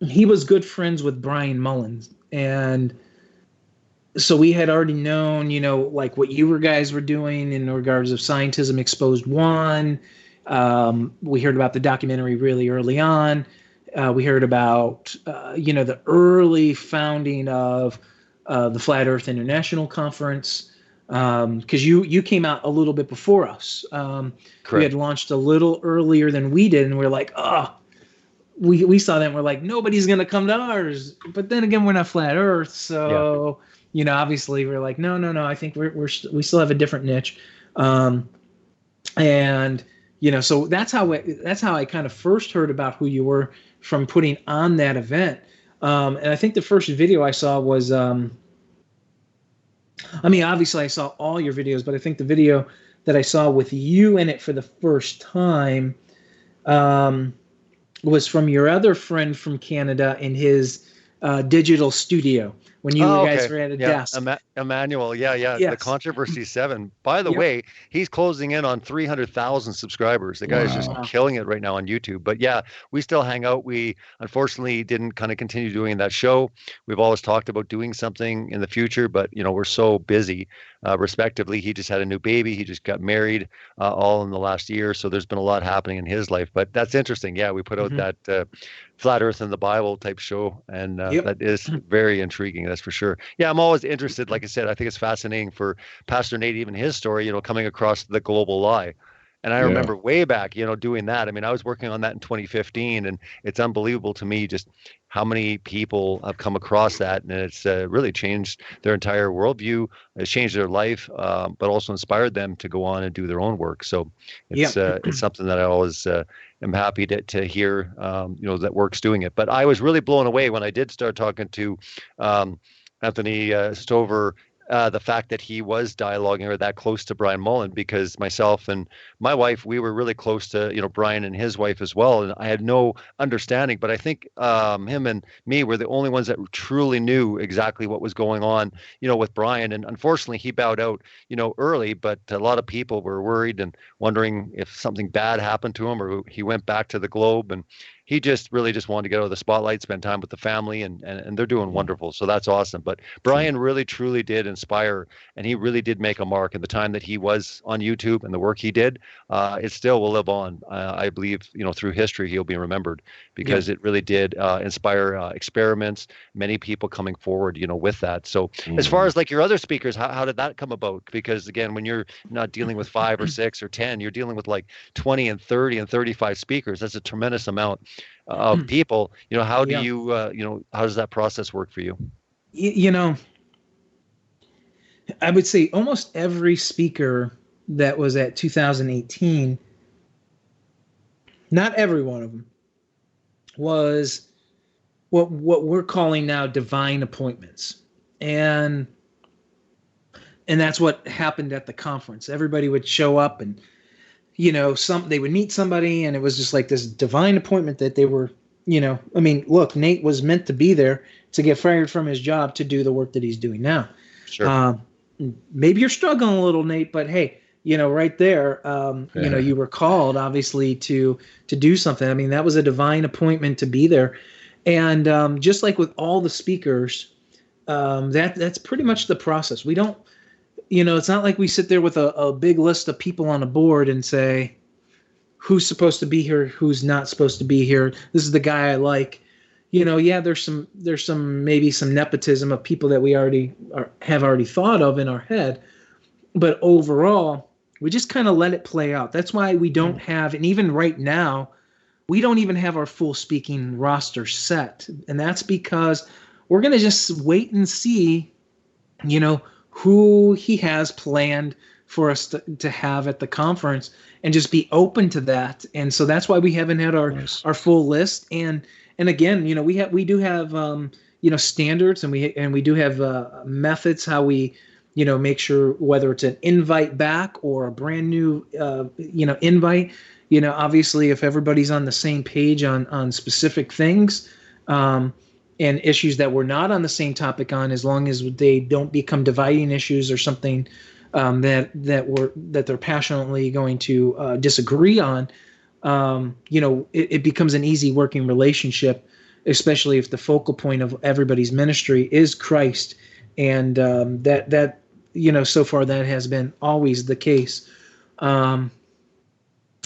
He was good friends with Brian Mullins. And so we had already known, like what you guys were doing in regards of Scientism Exposed 1. We heard about the documentary really early on. We heard about, the early founding of the Flat Earth International Conference, because you came out a little bit before us. We had launched a little earlier than we did, and we're like, we saw that and we're like, nobody's going to come to ours. But then again, we're not Flat Earth, so obviously we're like, no. I think we still have a different niche, and so that's how I kind of first heard about who you were, from putting on that event. And I think the first video I saw was, obviously I saw all your videos, but I think the video that I saw with you in it for the first time was from your other friend from Canada in his digital studio, when you guys were at a desk. Emmanuel, yes. The Controversy 7. By the way, he's closing in on 300,000 subscribers. The guy is just killing it right now on YouTube. But we still hang out. We unfortunately didn't kind of continue doing that show. We've always talked about doing something in the future, but we're so busy. Respectively, he just had a new baby. He just got married all in the last year. So there's been a lot happening in his life. But that's interesting. Yeah, we put out that Flat Earth and the Bible type show, and that is very intriguing. That's for sure. Yeah, I'm always interested. Like I said, I think it's fascinating for Pastor Nate, even his story, coming across the global lie. And I remember way back, doing that. I mean, I was working on that in 2015, and it's unbelievable to me just how many people have come across that, and it's really changed their entire worldview. It's changed their life, but also inspired them to go on and do their own work. So it's something that I always am happy to hear, that work's doing it. But I was really blown away when I did start talking to Anthony Stover, the fact that he was dialoguing or that close to Brian Mullen, because myself and my wife, we were really close to, Brian and his wife as well. And I had no understanding, but I think him and me were the only ones that truly knew exactly what was going on, with Brian. And unfortunately, he bowed out, early, but a lot of people were worried and wondering if something bad happened to him, or he went back to the globe. And he just wanted to get out of the spotlight, spend time with the family, and they're doing wonderful. So that's awesome. But Brian really, truly did inspire, and he really did make a mark in the time that he was on YouTube, and the work he did, it still will live on. I believe, through history, he'll be remembered, because it really did inspire experiments, many people coming forward, with that. So as far as like your other speakers, how did that come about? Because again, when you're not dealing with 5 or 6 or 10, you're dealing with like 20 and 30 and 35 speakers. That's a tremendous amount of people. How do you how does that process work for you? I would say almost every speaker that was at 2018, not every one of them, was what we're calling now divine appointments. And that's what happened at the conference. Everybody would show up, and they would meet somebody, and it was just like this divine appointment that they were, look, Nate was meant to be there to get fired from his job to do the work that he's doing now. Sure. Maybe you're struggling a little, Nate, but hey, right there, you were called obviously to do something. I mean, that was a divine appointment to be there. And just like with all the speakers, that's pretty much the process. We don't, it's not like we sit there with a big list of people on a board and say, who's supposed to be here, who's not supposed to be here. This is the guy I like. There's some maybe some nepotism of people that we have already thought of in our head, but overall, we just kind of let it play out. That's why we don't have, and even right now, we don't even have our full speaking roster set, and that's because we're gonna just wait and see, who he has planned for us to have at the conference, and just be open to that. And so that's why we haven't had our full list. And again, we do have standards, and we do have methods how we make sure, whether it's an invite back or a brand new invite. Obviously, if everybody's on the same page on specific things and issues that we're not on the same topic on, as long as they don't become dividing issues or something that they're passionately going to disagree on, it becomes an easy working relationship, especially if the focal point of everybody's ministry is Christ. And that so far that has been always the case.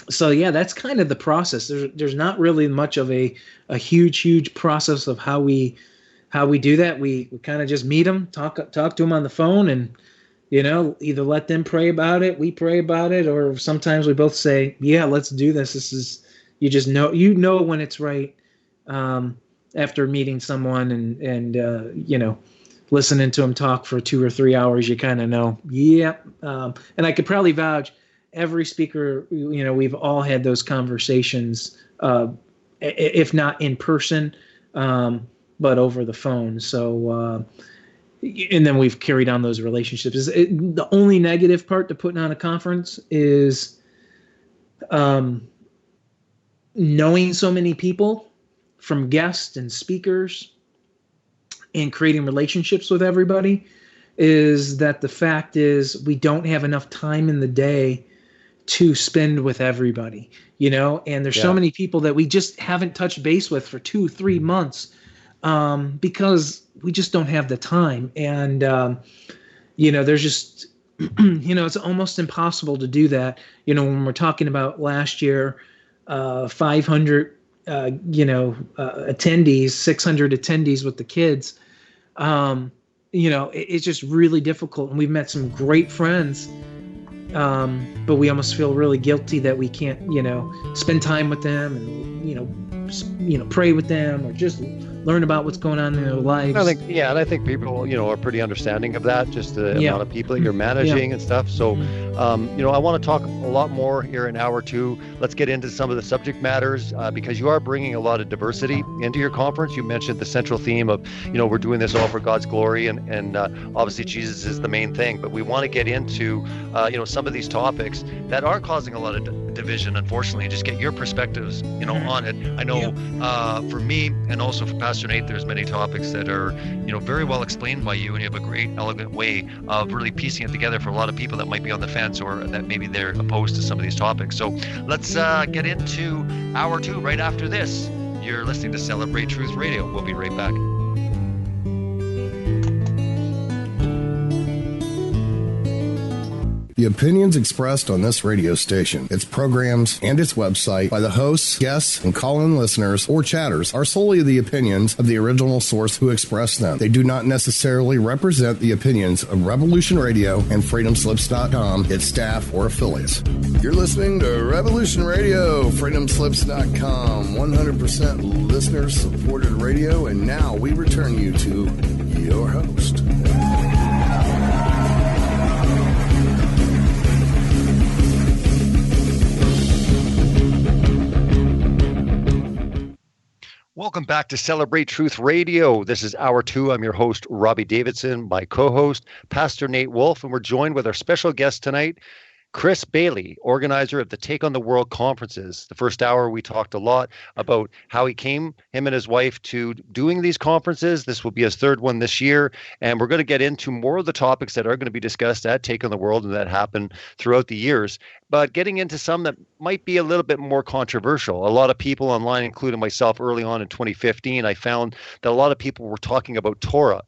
So yeah, that's kind of the process. There's not really much of a huge process of how we do that. We kind of just meet them, talk to them on the phone, and either let them pray about it, we pray about it, or sometimes we both say, yeah, let's do this. This is, you just know when it's right after meeting someone and listening to them talk for 2 or 3 hours. You kind of know, yeah. And I could probably vouch, every speaker, we've all had those conversations, if not in person, but over the phone. So, and then we've carried on those relationships. The only negative part to putting on a conference is knowing so many people, from guests and speakers, and creating relationships with everybody. Is that the fact is we don't have enough time in the day to spend with everybody, and there's so many people that we just haven't touched base with for 2-3 months because we just don't have the time. And, there's just, it's almost impossible to do that. When we're talking about last year, 500, attendees, 600 attendees with the kids, it's just really difficult. And we've met some great friends, but we almost feel really guilty that we can't, spend time with them and, pray with them or just learn about what's going on in their lives. I think people, are pretty understanding of that, just the amount of people that you're managing and stuff. So, I want to talk a lot more here in hour 2. Let's get into some of the subject matters because you are bringing a lot of diversity into your conference. You mentioned the central theme of, we're doing this all for God's glory, and obviously Jesus is the main thing, but we want to get into, some of these topics that are causing a lot of division, unfortunately, and just get your perspectives, on it. I know for me and also for Pastor Nate, there's many topics that are, very well explained by you, and you have a great, elegant way of really piecing it together for a lot of people that might be on the fence or that maybe they're opposed to some of these topics. So let's get into hour 2 right after this. You're listening to Celebrate Truth Radio. We'll be right back. The opinions expressed on this radio station, its programs, and its website by the hosts, guests, and call-in listeners or chatters are solely the opinions of the original source who expressed them. They do not necessarily represent the opinions of Revolution Radio and FreedomSlips.com, its staff, or affiliates. You're listening to Revolution Radio, FreedomSlips.com, 100% listener-supported radio, and now we return you to your host. Welcome back to Celebrate Truth Radio. This is hour 2. I'm your host, Robbie Davidson, my co-host, Pastor Nate Wolfe, and we're joined with our special guest tonight, Chris Bailey, organizer of the Take on the World conferences. The first hour, we talked a lot about how him and his wife, to doing these conferences. This will be his third one this year. And we're going to get into more of the topics that are going to be discussed at Take on the World and that happen throughout the years. But getting into some that might be a little bit more controversial. A lot of people online, including myself early on in 2015, I found that a lot of people were talking about TORAH.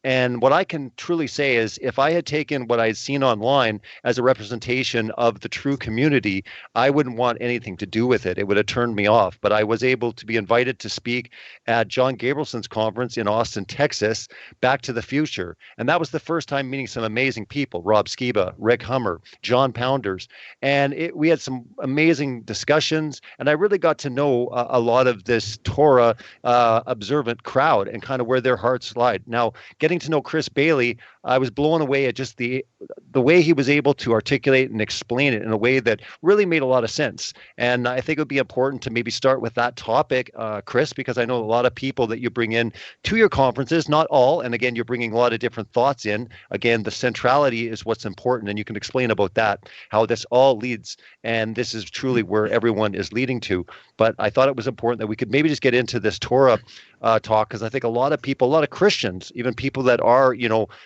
And what I can truly say is, if I had taken what I had seen online as a representation of the true community, I wouldn't want anything to do with it. It would have turned me off. But I was able to be invited to speak at John Gabrielson's conference in Austin, Texas, Back to the Future. And that was the first time meeting some amazing people: Rob Skiba, Rick Hummer, John Pounders. And we had some amazing discussions. And I really got to know a lot of this TORAH observant crowd and kind of where their hearts lied. Now, getting to know Chris Bailey, I was blown away at just the way he was able to articulate and explain it in a way that really made a lot of sense. And I think it would be important to maybe start with that topic, Chris, because I know a lot of people that you bring in to your conferences, not all. And again, you're bringing a lot of different thoughts in. Again, the centrality is what's important. And you can explain about that, how this all leads. And this is truly where everyone is leading to. But I thought it was important that we could maybe just get into this TORAH talk, because I think a lot of people, a lot of Christians, even people that are,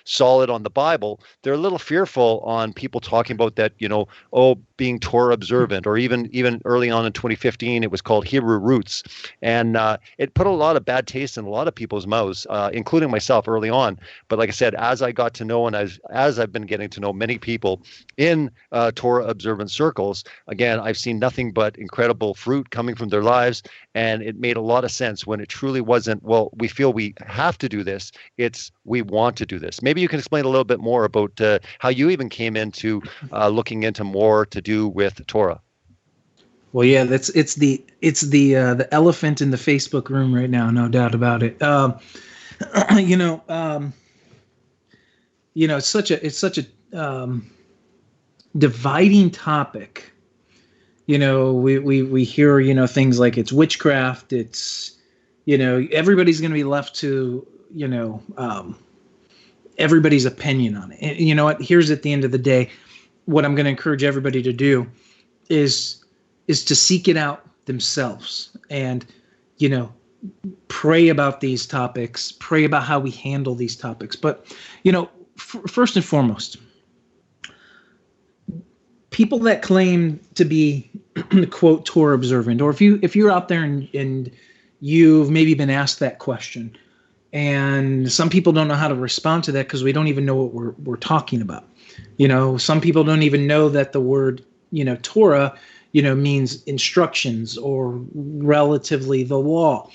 solid on the Bible, they're a little fearful on people talking about that, being TORAH observant, or even early on in 2015, it was called Hebrew Roots. And it put a lot of bad taste in a lot of people's mouths, including myself early on. But like I said, as I got to know, and as I've been getting to know many people in TORAH observant circles, again, I've seen nothing but incredible fruit coming from their lives. And it made a lot of sense when it truly wasn't, well, we feel we have to do this. It's we want to do this. Maybe you can explain a little bit more about how you even came into looking into more to do with TORAH. Well, yeah, it's the elephant in the Facebook room right now, no doubt about it. It's such a dividing topic. We hear, things like it's witchcraft. It's, everybody's going to be left to, everybody's opinion on it. And you know what? Here's at the end of the day, what I'm going to encourage everybody to do is to seek it out themselves and, pray about these topics, pray about how we handle these topics. But, first and foremost, people that claim to be, quote, TORAH observant, or if you're out there and you've maybe been asked that question, and some people don't know how to respond to that because we don't even know what we're talking about. Some people don't even know that the word, TORAH, means instructions or relatively the law.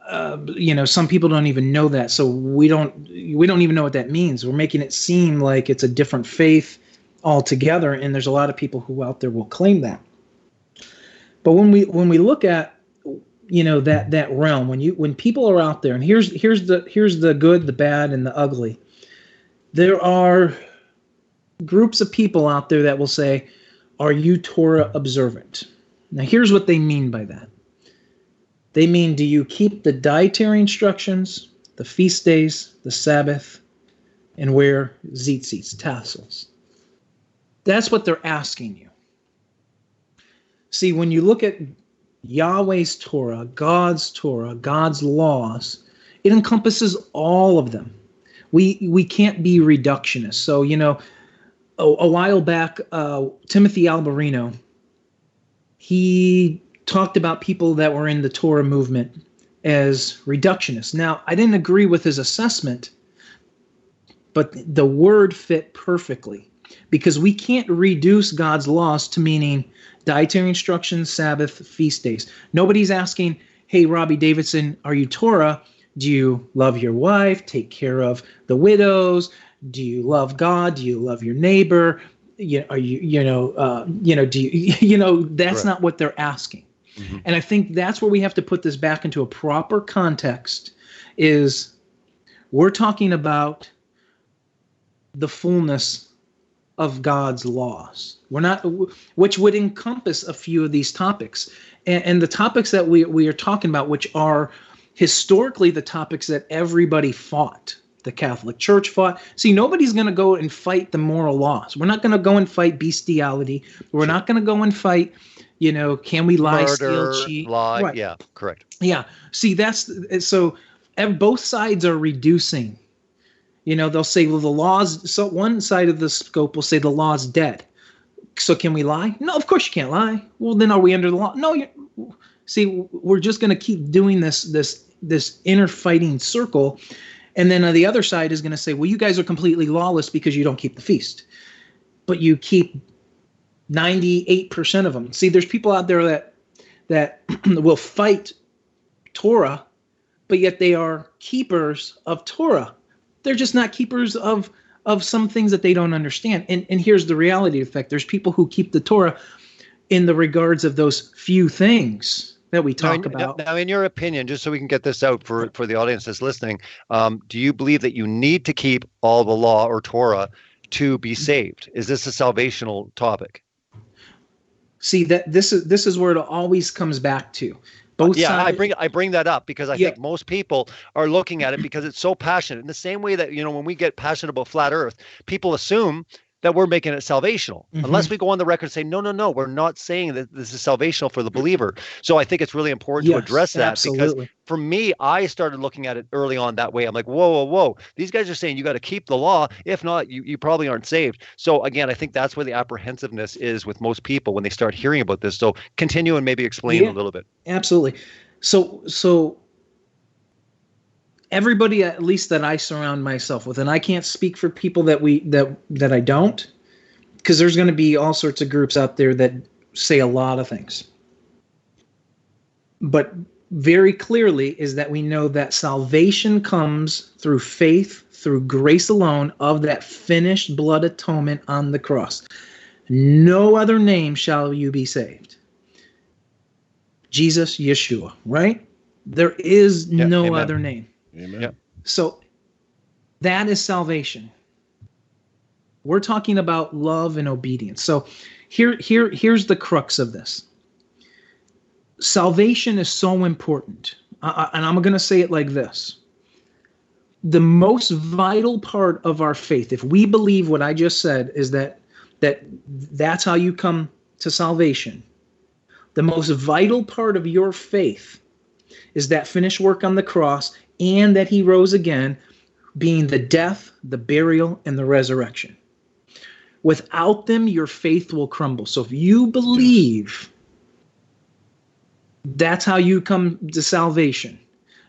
Some people don't even know that, so we don't even know what that means. We're making it seem like it's a different faith altogether, and there's a lot of people who out there will claim that. But when we look at that realm, when people are out there, and here's the good, the bad, and the ugly. There are groups of people out there that will say, "Are you TORAH observant?" Now, here's what they mean by that. They mean, do you keep the dietary instructions, the feast days, the Sabbath, and wear tzitzits, tassels? That's what they're asking you. See, when you look at Yahweh's TORAH, God's laws, it encompasses all of them. We can't be reductionists. So, a while back, Timothy Alberino, he talked about people that were in the TORAH movement as reductionists. Now, I didn't agree with his assessment, but the word fit perfectly, because we can't reduce God's laws to meaning dietary instructions, Sabbath, feast days. Nobody's asking, "Hey, Robbie Davidson, are you TORAH? Do you love your wife? Take care of the widows? Do you love God? Do you love your neighbor? Are you, do you, that's Right. not what they're asking." Mm-hmm. And I think that's where we have to put this back into a proper context, is we're talking about the fullness of God's laws. We're not, which would encompass a few of these topics. And the topics that we are talking about, which are historically the topics that everybody fought. The Catholic Church fought. See, nobody's going to go and fight the moral laws. We're not going to go and fight bestiality. We're not going to go and fight, can we lie, Murder, steal, cheat? lie. Right. Yeah, correct. Yeah. See, both sides are reducing. They'll say, well, the law's, so one side of the scope will say the law's dead. So can we lie? No, of course you can't lie. Well, then are we under the law? No. See, we're just going to keep doing this inner fighting circle. And then the other side is going to say, well, you guys are completely lawless because you don't keep the feast. But you keep 98% of them. See, there's people out there that will fight Torah, but yet they are keepers of Torah. They're just not keepers of some things that they don't understand. And here's the reality effect. There's people who keep the Torah in the regards of those few things that we talk about. Now, in your opinion, just so we can get this out for the audience that's listening, do you believe that you need to keep all the law or Torah to be saved? Is this a salvational topic? See, that this is where it always comes back to. Both sides. I bring that up because I think most people are looking at it because it's so passionate. In the same way that, when we get passionate about flat earth, people assume that we're making it salvational, unless we go on the record and say, no, we're not saying that this is salvational for the believer. So I think it's really important to address that, because for me, I started looking at it early on that way. I'm like, whoa. These guys are saying you got to keep the law. If not, you probably aren't saved. So again, I think that's where the apprehensiveness is with most people when they start hearing about this. So continue and maybe explain a little bit. Absolutely. So everybody, at least that I surround myself with, and I can't speak for people that I don't, because there's going to be all sorts of groups out there that say a lot of things. But very clearly is that we know that salvation comes through faith, through grace alone, of that finished blood atonement on the cross. No other name shall you be saved. Jesus, Yeshua, right? There is no other name. Amen. Yep. So that is salvation. We're talking about love and obedience. So here's the crux of this. Salvation is so important. And I'm going to say it like this. The most vital part of our faith, if we believe what I just said, is that's how you come to salvation. The most vital part of your faith is that finished work on the cross and that he rose again, being the death, the burial, and the resurrection. Without them, your faith will crumble. So if you believe that's how you come to salvation,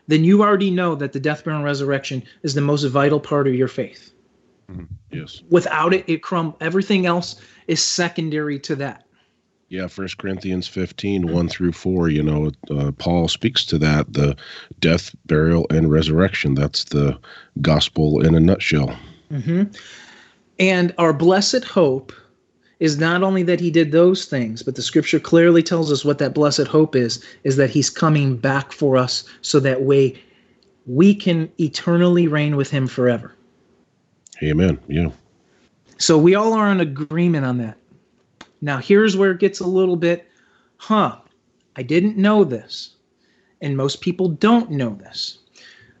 then you already know that the death, burial, and resurrection is the most vital part of your faith. Yes. Without it, it crumbles. Everything else is secondary to that. Yeah, 1 Corinthians 15, 1 through 4, Paul speaks to that, the death, burial, and resurrection. That's the gospel in a nutshell. Mm-hmm. And our blessed hope is not only that he did those things, but the scripture clearly tells us what that blessed hope is that he's coming back for us so that way we can eternally reign with him forever. Amen, yeah. So we all are in agreement on that. Now, here's where it gets a little bit, I didn't know this. And most people don't know this.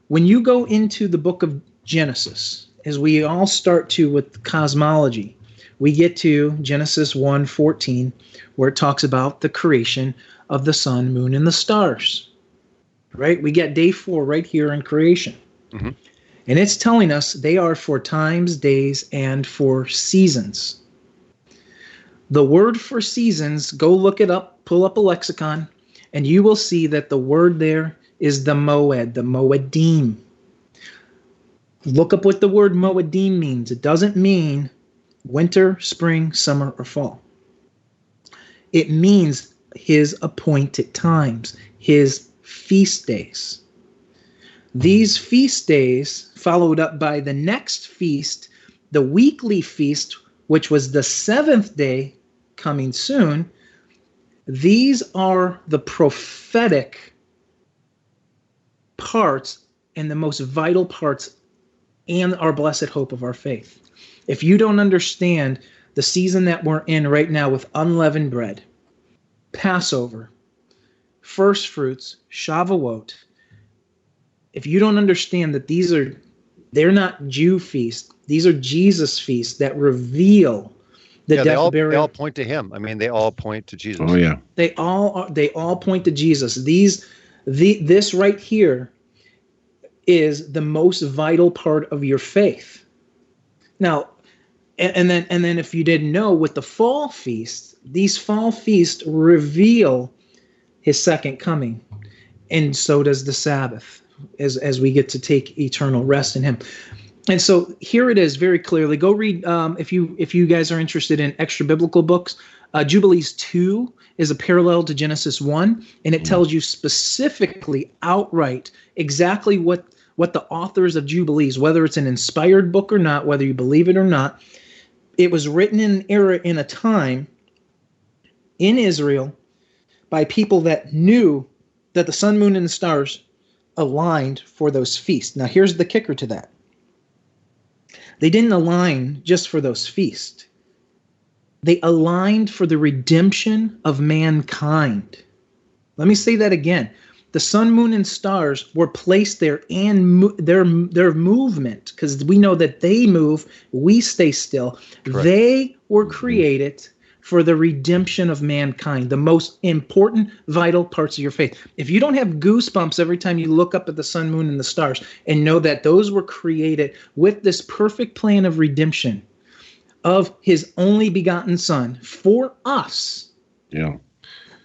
When you go into the book of Genesis, as we all start to with cosmology, we get to Genesis 1:14, where it talks about the creation of the sun, moon, and the stars. Right? We get day 4 right here in creation. Mm-hmm. And it's telling us they are for times, days, and for seasons. The word for seasons, go look it up, pull up a lexicon, and you will see that the word there is the moed, the moedim. Look up what the word moedim means. It doesn't mean winter, spring, summer, or fall. It means his appointed times, his feast days. These feast days, followed up by the next feast, the weekly feast, which was the 7th day coming soon, these are the prophetic parts and the most vital parts and our blessed hope of our faith. If you don't understand the season that we're in right now with unleavened bread, Passover, first fruits, Shavuot, if you don't understand that these are They're not Jew feasts. These are Jesus feasts that reveal the death, burial. They all point to him. I mean, they all point to Jesus. Oh yeah. They all point to Jesus. This right here is the most vital part of your faith. Now, and then if you didn't know, with the fall feast, these fall feasts reveal his second coming, and so does the Sabbath, as we get to take eternal rest in him. And so here it is very clearly. Go read if you guys are interested in extra biblical books. Jubilees 2 is a parallel to Genesis 1, and it tells you specifically, outright, exactly what the authors of Jubilees, whether it's an inspired book or not, whether you believe it or not, it was written in an era, in a time in Israel by people that knew that the sun, moon, and the stars aligned for those feasts. Now, here's the kicker to that. They didn't align just for those feasts. They aligned for the redemption of mankind. Let me say that again. The sun, moon, and stars were placed there, and their movement, because we know that they move, we stay still. Correct. They were created for the redemption of mankind, the most important, vital parts of your faith. If you don't have goosebumps every time you look up at the sun, moon, and the stars, and know that those were created with this perfect plan of redemption of his only begotten Son for us,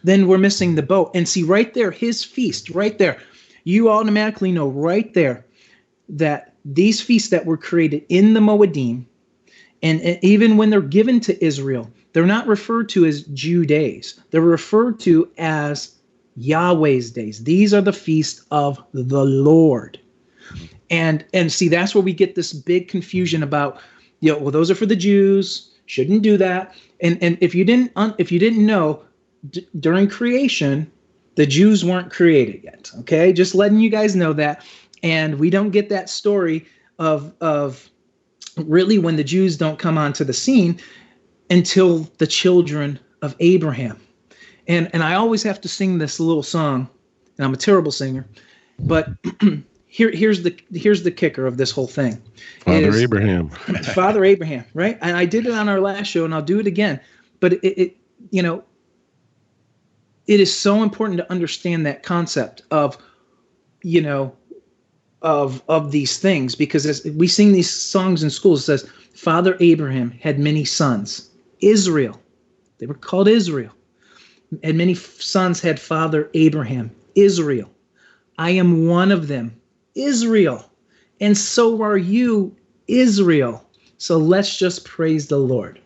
then we're missing the boat. And see, right there, his feast, right there, you automatically know right there that these feasts that were created in the Moedim, and even when they're given to Israel, they're not referred to as Jew days. They're referred to as Yahweh's days. These are the feasts of the Lord. And see, that's where we get this big confusion about, well, those are for the Jews. Shouldn't do that. And if you didn't know, during creation, the Jews weren't created yet. Okay, just letting you guys know that. And we don't get that story of really when the Jews don't come onto the scene until the children of Abraham. And I always have to sing this little song, and I'm a terrible singer, but here's the kicker of this whole thing. Father Abraham. Father Abraham, right? And I did it on our last show, and I'll do it again. But it is so important to understand that concept of these things, because as we sing these songs in schools, it says, Father Abraham had many sons. Israel, they were called Israel, and many sons had Father Abraham. Israel, I am one of them. Israel, and so are you, Israel. So let's just praise the Lord.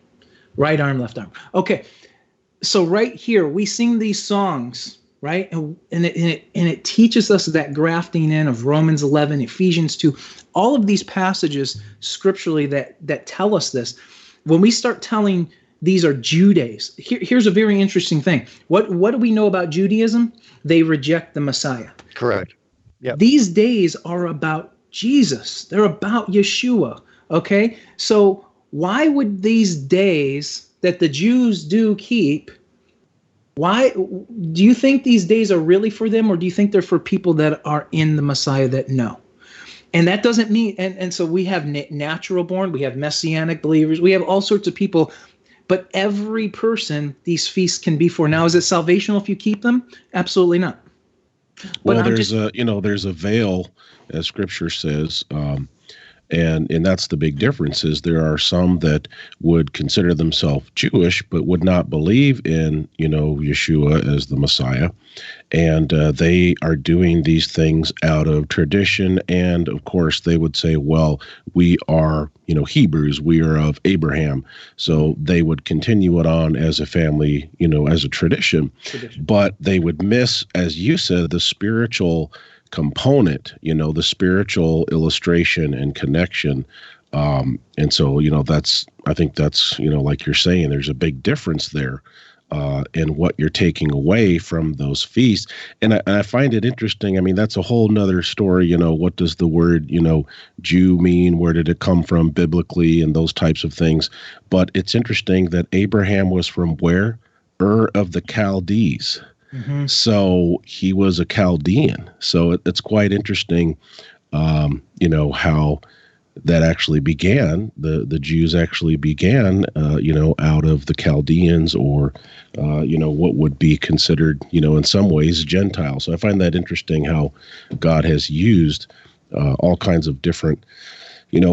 Right arm, left arm. Okay, so right here we sing these songs, right? And it teaches us that grafting in of Romans 11, Ephesians 2, all of these passages scripturally that tell us this. When we start telling these are Jew days, here's a very interesting thing. What do we know about Judaism? They reject the Messiah. Correct. Yep. These days are about Jesus. They're about Yeshua. Okay? So why would these days that the Jews do keep, why do you think these days are really for them, or do you think they're for people that are in the Messiah that know? And that doesn't mean, and so we have natural born, we have messianic believers, we have all sorts of people, but every person these feasts can be for. Now, is it salvational if you keep them? Absolutely not. Well, there's a veil, as Scripture says, and that's the big difference. Is there are some that would consider themselves Jewish but would not believe in Yeshua as the Messiah, and they are doing these things out of tradition. And of course, they would say, "Well, we are Hebrews, we are of Abraham," so they would continue it on as a family, as a tradition. But they would miss, as you said, the spiritual component, the spiritual illustration and connection. And so, I think that's, like you're saying, there's a big difference there in what you're taking away from those feasts. And I find it interesting. I mean, that's a whole nother story. What does the word, Jew mean? Where did it come from biblically, and those types of things? But it's interesting that Abraham was from where? Ur of the Chaldees. Mm-hmm. So he was a Chaldean. So it's quite interesting, how that actually began, the Jews actually began, out of the Chaldeans, or, what would be considered, in some ways Gentiles. So I find that interesting how God has used all kinds of different,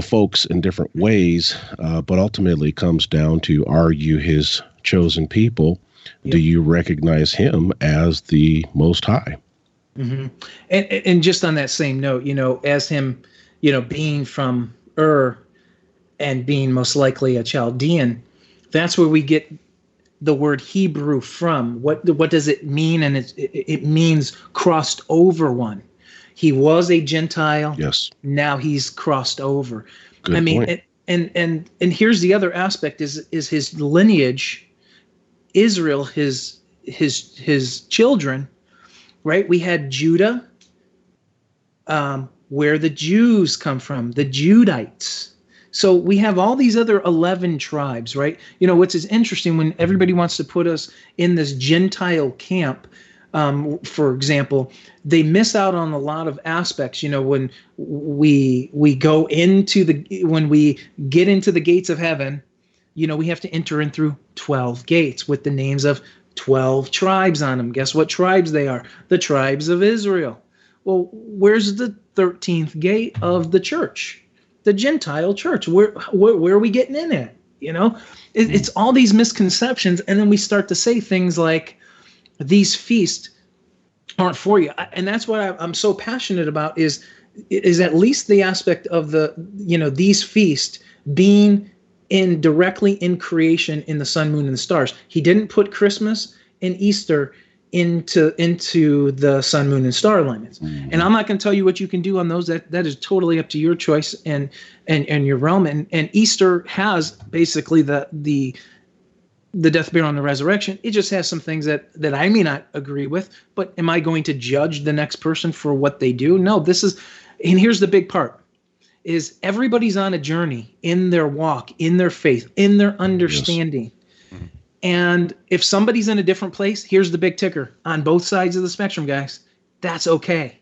folks in different ways, but ultimately it comes down to, are you his chosen people? Yep. Do you recognize him as the Most High? Mm-hmm. And just on that same note, as him, being from and being most likely a Chaldean, that's where we get the word Hebrew from. What does it mean? And it means crossed over one. He was a Gentile. Yes. Now he's crossed over. Good point. And here's the other aspect is his lineage, Israel, his children, right? We had Judah, where the Jews come from, the Judites. So we have all these other 11 tribes, right? Which is interesting when everybody wants to put us in this Gentile camp. For example, they miss out on a lot of aspects. When we when we get into the gates of heaven, we have to enter in through 12 gates with the names of 12 tribes on them. Guess what tribes they are? The tribes of Israel. Well, where's the 13th gate of the church? The Gentile church. Where are we getting in at? It's all these misconceptions. And then we start to say things like, these feasts aren't for you. And that's what I'm so passionate about is at least the aspect of these feasts being directly in creation in the sun, moon, and the stars. He didn't put Christmas and Easter into the sun, moon, and star alignments. Mm-hmm. And I'm not going to tell you what you can do on those. That is totally up to your choice and your realm. And Easter has basically the death, burial, and the resurrection. It just has some things that I may not agree with. But am I going to judge the next person for what they do? No. And here's the big part. Is everybody's on a journey in their walk, in their faith, in their understanding. Yes. Mm-hmm. And if somebody's in a different place, here's the big ticker on both sides of the spectrum, guys. That's okay.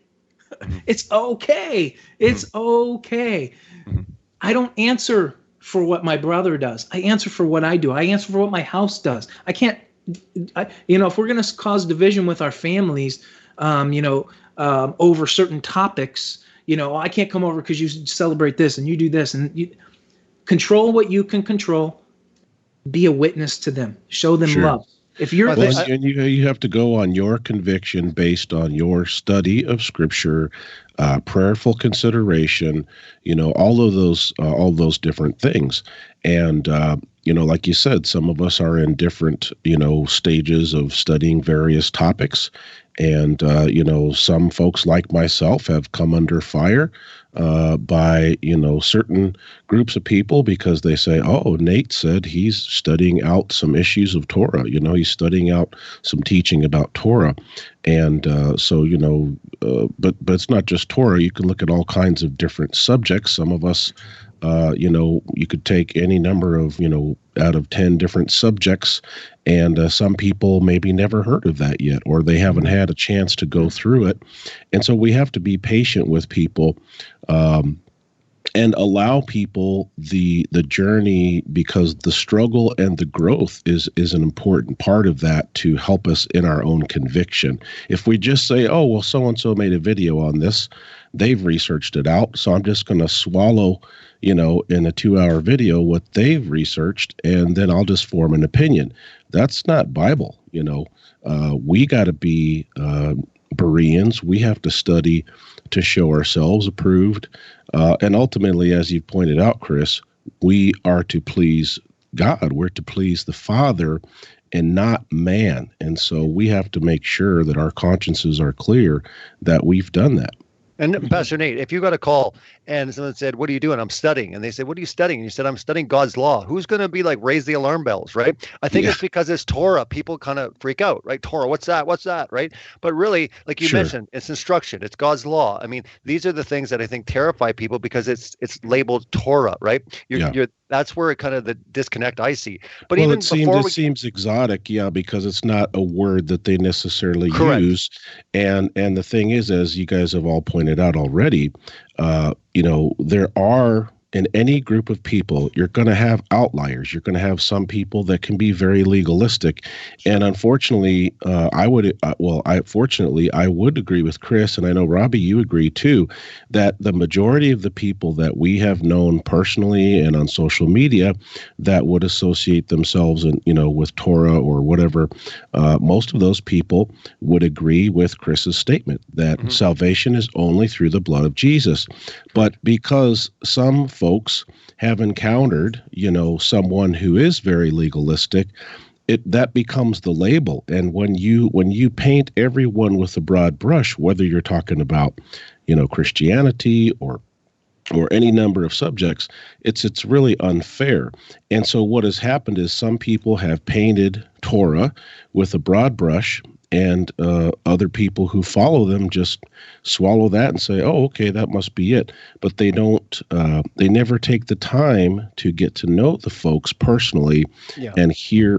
Mm-hmm. It's okay. It's okay. Mm-hmm. I don't answer for what my brother does. I answer for what I do. I answer for what my house does. I can't, if we're going to cause division with our families, over certain topics, I can't come over because you celebrate this and you do this, and you control what you can control. Be a witness to them. Show them love. If you're, and you have to go on your conviction based on your study of Scripture, prayerful consideration. All of those different things, and like you said, some of us are in different stages of studying various topics. And, some folks like myself have come under fire by, certain groups of people because they say, oh, Nate said he's studying out some issues of Torah. He's studying out some teaching about Torah. And but it's not just Torah. You can look at all kinds of different subjects. Some of us, you could take any number of, out of 10 different subjects, and some people maybe never heard of that yet, or they haven't had a chance to go through it. And so we have to be patient with people and allow people the journey, because the struggle and the growth is an important part of that to help us in our own conviction. If we just say, oh, well, so-and-so made a video on this, they've researched it out, so I'm just going to swallow in a 2-hour video what they've researched, and then I'll just form an opinion. That's not Bible. We got to be Bereans. We have to study to show ourselves approved. And ultimately, as you pointed out, Chris, we are to please God. We're to please the Father and not man. And so we have to make sure that our consciences are clear that we've done that. And Pastor Nate, if you got a call and someone said, what are you doing? I'm studying. And they said, what are you studying? And you said, I'm studying God's law. Who's going to be like, raise the alarm bells, right? I think it's because it's Torah. People kind of freak out, right? Torah, what's that? What's that, right? But really, like you mentioned, it's instruction. It's God's law. I mean, these are the things that I think terrify people because it's labeled Torah, right? That's where kind of the disconnect I see. But even it seems exotic, because it's not a word that they necessarily use. And the thing is, as you guys have all pointed out already, there are in any group of people, you're going to have outliers. You're going to have some people that can be very legalistic. And unfortunately, I would agree with Chris, and I know, Robbie, you agree too, that the majority of the people that we have known personally and on social media that would associate themselves with Torah or whatever, most of those people would agree with Chris's statement that salvation is only through the blood of Jesus. But because some folks have encountered, someone who is very legalistic, that becomes the label. And when you paint everyone with a broad brush, whether you're talking about, Christianity or any number of subjects, it's really unfair. And so what has happened is some people have painted Torah with a broad brush, and other people who follow them just swallow that and say, oh, okay, that must be it. But they don't, they never take the time to get to know the folks personally and hear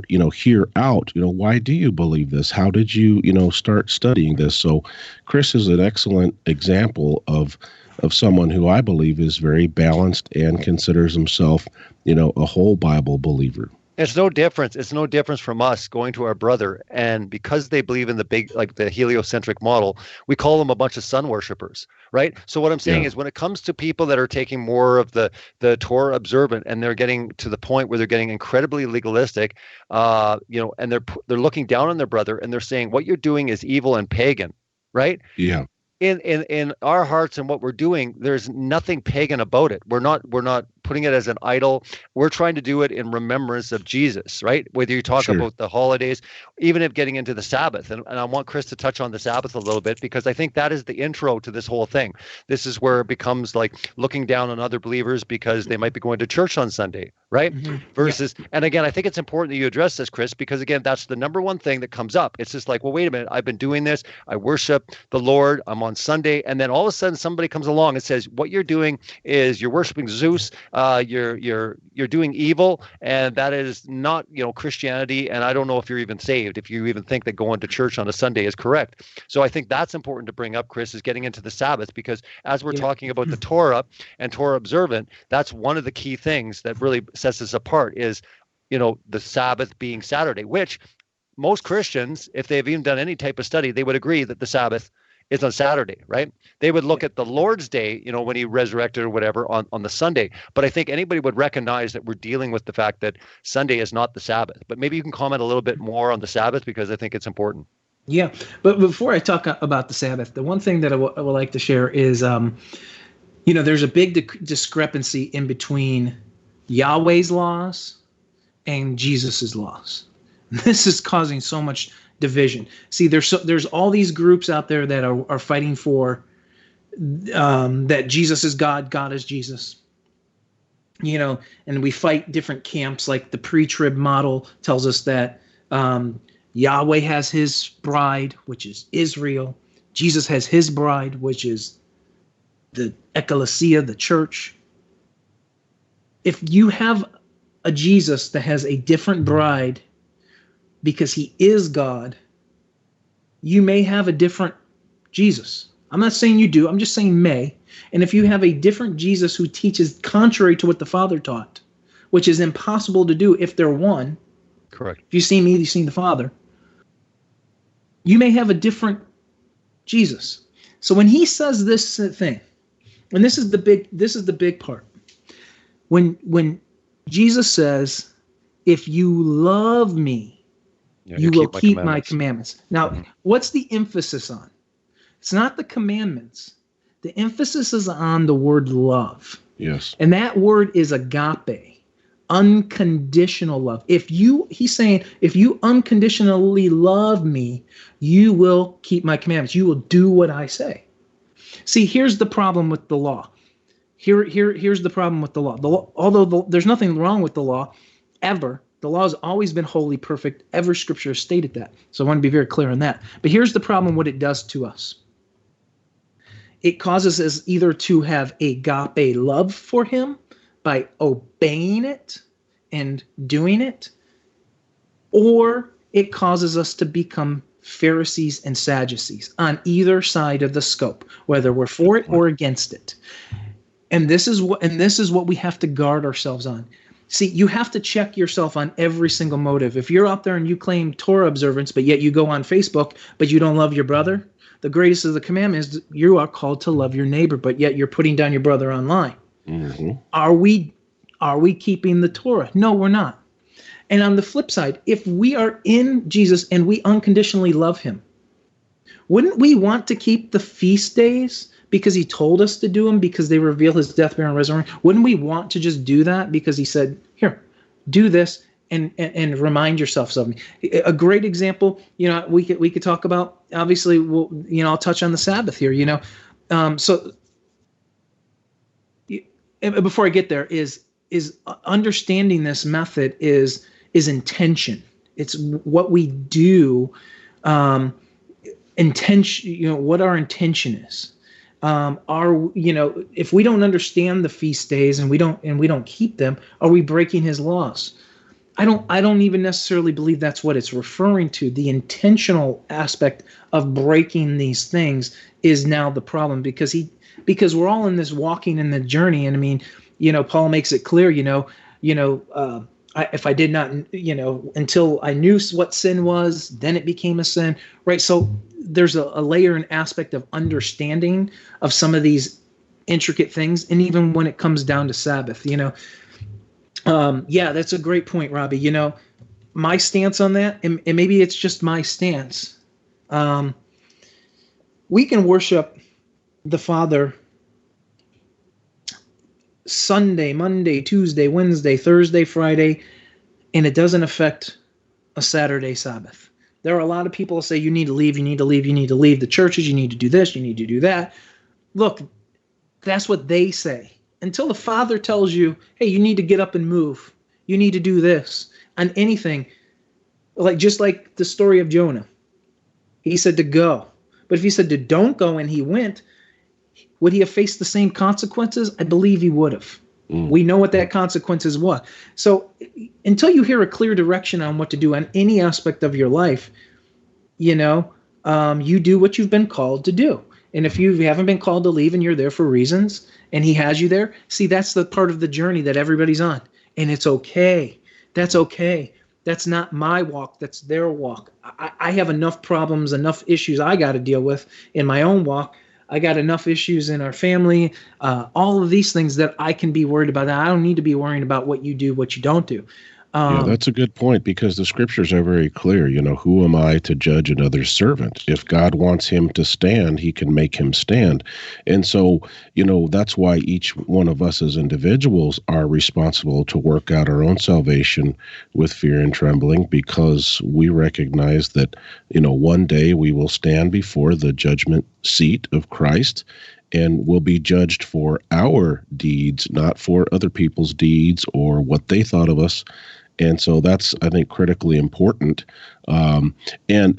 out, why do you believe this? How did you, start studying this? So Chris is an excellent example of someone who I believe is very balanced and considers himself, a whole Bible believer. It's no difference. It's no difference from us going to our brother, and because they believe in the heliocentric model, we call them a bunch of sun worshipers, right? So what I'm saying is, when it comes to people that are taking more of the Torah observant, and they're getting to the point where they're getting incredibly legalistic, and they're looking down on their brother, and they're saying what you're doing is evil and pagan, right? Yeah. In our hearts and what we're doing, there's nothing pagan about it. We're not putting it as an idol. We're trying to do it in remembrance of Jesus, right? Whether you talk about the holidays, even if getting into the Sabbath. And I want Chris to touch on the Sabbath a little bit, because I think that is the intro to this whole thing. This is where it becomes like looking down on other believers because they might be going to church on Sunday, right? Versus, and again, I think it's important that you address this, Chris, because again, that's the number one thing that comes up. It's just like, well, wait a minute, I've been doing this. I worship the Lord. I'm on Sunday. And then all of a sudden somebody comes along and says, what you're doing is you're worshiping Zeus. You're doing evil, and that is not, Christianity. And I don't know if you're even saved, if you even think that going to church on a Sunday is correct. So I think that's important to bring up, Chris, is getting into the Sabbath, because as we're talking about the Torah and Torah observant, that's one of the key things that really sets us apart is, the Sabbath being Saturday, which most Christians, if they've even done any type of study, they would agree that the Sabbath is on Saturday, right? They would look at the Lord's Day, when he resurrected or whatever on the Sunday. But I think anybody would recognize that we're dealing with the fact that Sunday is not the Sabbath. But maybe you can comment a little bit more on the Sabbath, because I think it's important. Yeah. But before I talk about the Sabbath, the one thing that I would like to share is, there's a big discrepancy in between Yahweh's laws and Jesus's laws. This is causing so much division. See, there's all these groups out there that are fighting for that Jesus is God, God is Jesus. And we fight different camps. Like the pre-trib model tells us that Yahweh has his bride, which is Israel. Jesus has his bride, which is the ecclesia, the church. If you have a Jesus that has a different bride because he is God, you may have a different Jesus. I'm not saying you do. I'm just saying may. And if you have a different Jesus who teaches contrary to what the Father taught, which is impossible to do if they're one. Correct. If you've seen me, you've seen the Father. You may have a different Jesus. So when he says this thing, and this is the big part. When Jesus says, if you love me, you will keep my commandments. Now, what's the emphasis on? It's not the commandments. The emphasis is on the word love. Yes. And that word is agape, unconditional love. He's saying, if you unconditionally love me, you will keep my commandments. You will do what I say. See, here's the problem with the law. Here's the problem with the law. Although there's nothing wrong with the law, ever. The law has always been wholly perfect. Every scripture has stated that. So I want to be very clear on that. But here's the problem, what it does to us. It causes us either to have agape love for him by obeying it and doing it, or it causes us to become Pharisees and Sadducees on either side of the scope, whether we're for it or against it. And this is what we have to guard ourselves on. See, you have to check yourself on every single motive. If you're out there and you claim Torah observance, but yet you go on Facebook, but you don't love your brother, the greatest of the commandments is you are called to love your neighbor, but yet you're putting down your brother online. Mm-hmm. Are we keeping the Torah? No, we're not. And on the flip side, if we are in Jesus and we unconditionally love him, wouldn't we want to keep the feast days because he told us to do them, because they reveal his death, burial, and resurrection? Wouldn't we want to just do that because he said, here, do this and remind yourselves of me? A great example, we could talk about, obviously, I'll touch on the Sabbath here, before I get there is understanding this method is intention. It's what we do, intention, what our intention is. If we don't understand the feast days and we don't keep them, are we breaking his laws? I don't even necessarily believe that's what it's referring to. The intentional aspect of breaking these things is now the problem, because we're all in this walking in the journey. And I mean, Paul makes it clear, if I did not, until I knew what sin was, then it became a sin, right? So there's a layer and aspect of understanding of some of these intricate things. And even when it comes down to Sabbath, that's a great point, Robbie. My stance on that, and maybe it's just my stance. We can worship the Father Sunday, Monday, Tuesday, Wednesday, Thursday, Friday, and it doesn't affect a Saturday Sabbath. There are a lot of people who say you need to leave the churches, you need to do this, you need to do that. Look, that's what they say. Until the Father tells you, hey, you need to get up and move. You need to do this. On anything, just like the story of Jonah. He said to go. But if he said to don't go and he went, would he have faced the same consequences? I believe he would have. We know what that consequences was. So until you hear a clear direction on what to do on any aspect of your life, you do what you've been called to do. And if you haven't been called to leave and you're there for reasons and he has you there, see, that's the part of the journey that everybody's on. And it's okay. That's okay. That's not my walk. That's their walk. I have enough problems, enough issues I got to deal with in my own walk. I got enough issues in our family, all of these things that I can be worried about. I don't need to be worrying about what you do, what you don't do. That's a good point, because the scriptures are very clear. Who am I to judge another's servant? If God wants him to stand, he can make him stand. And so, that's why each one of us as individuals are responsible to work out our own salvation with fear and trembling, because we recognize that, one day we will stand before the judgment seat of Christ, and will be judged for our deeds, not for other people's deeds or what they thought of us. And so that's, I think, critically important. And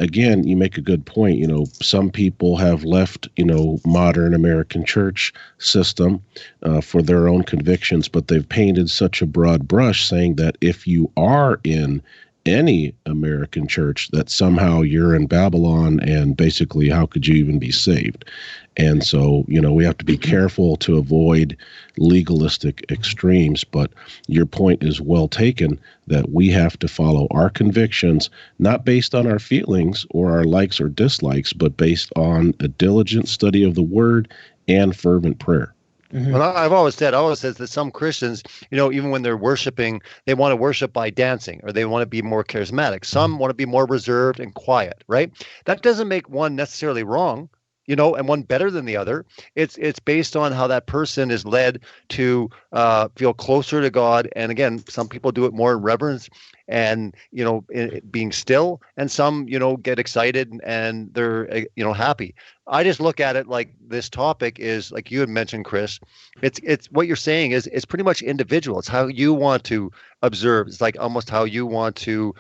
again, you make a good point. Some people have left, modern American church system for their own convictions, but they've painted such a broad brush saying that if you are in any American church, that somehow you're in Babylon, and basically how could you even be saved? And so, we have to be careful to avoid legalistic extremes, but your point is well taken, that we have to follow our convictions, not based on our feelings or our likes or dislikes, but based on a diligent study of the word and fervent prayer. Mm-hmm. Well, I've always said that some Christians, even when they're worshiping, they want to worship by dancing, or they want to be more charismatic. Some want to be more reserved and quiet, right? That doesn't make one necessarily wrong, and one better than the other. It's based on how that person is led to feel closer to God. And again, some people do it more in reverence and, being still, and some, get excited and they're, happy. I just look at it like this topic is, like you had mentioned, Chris, it's what you're saying is it's pretty much individual. It's how you want to observe. It's like almost how you want to,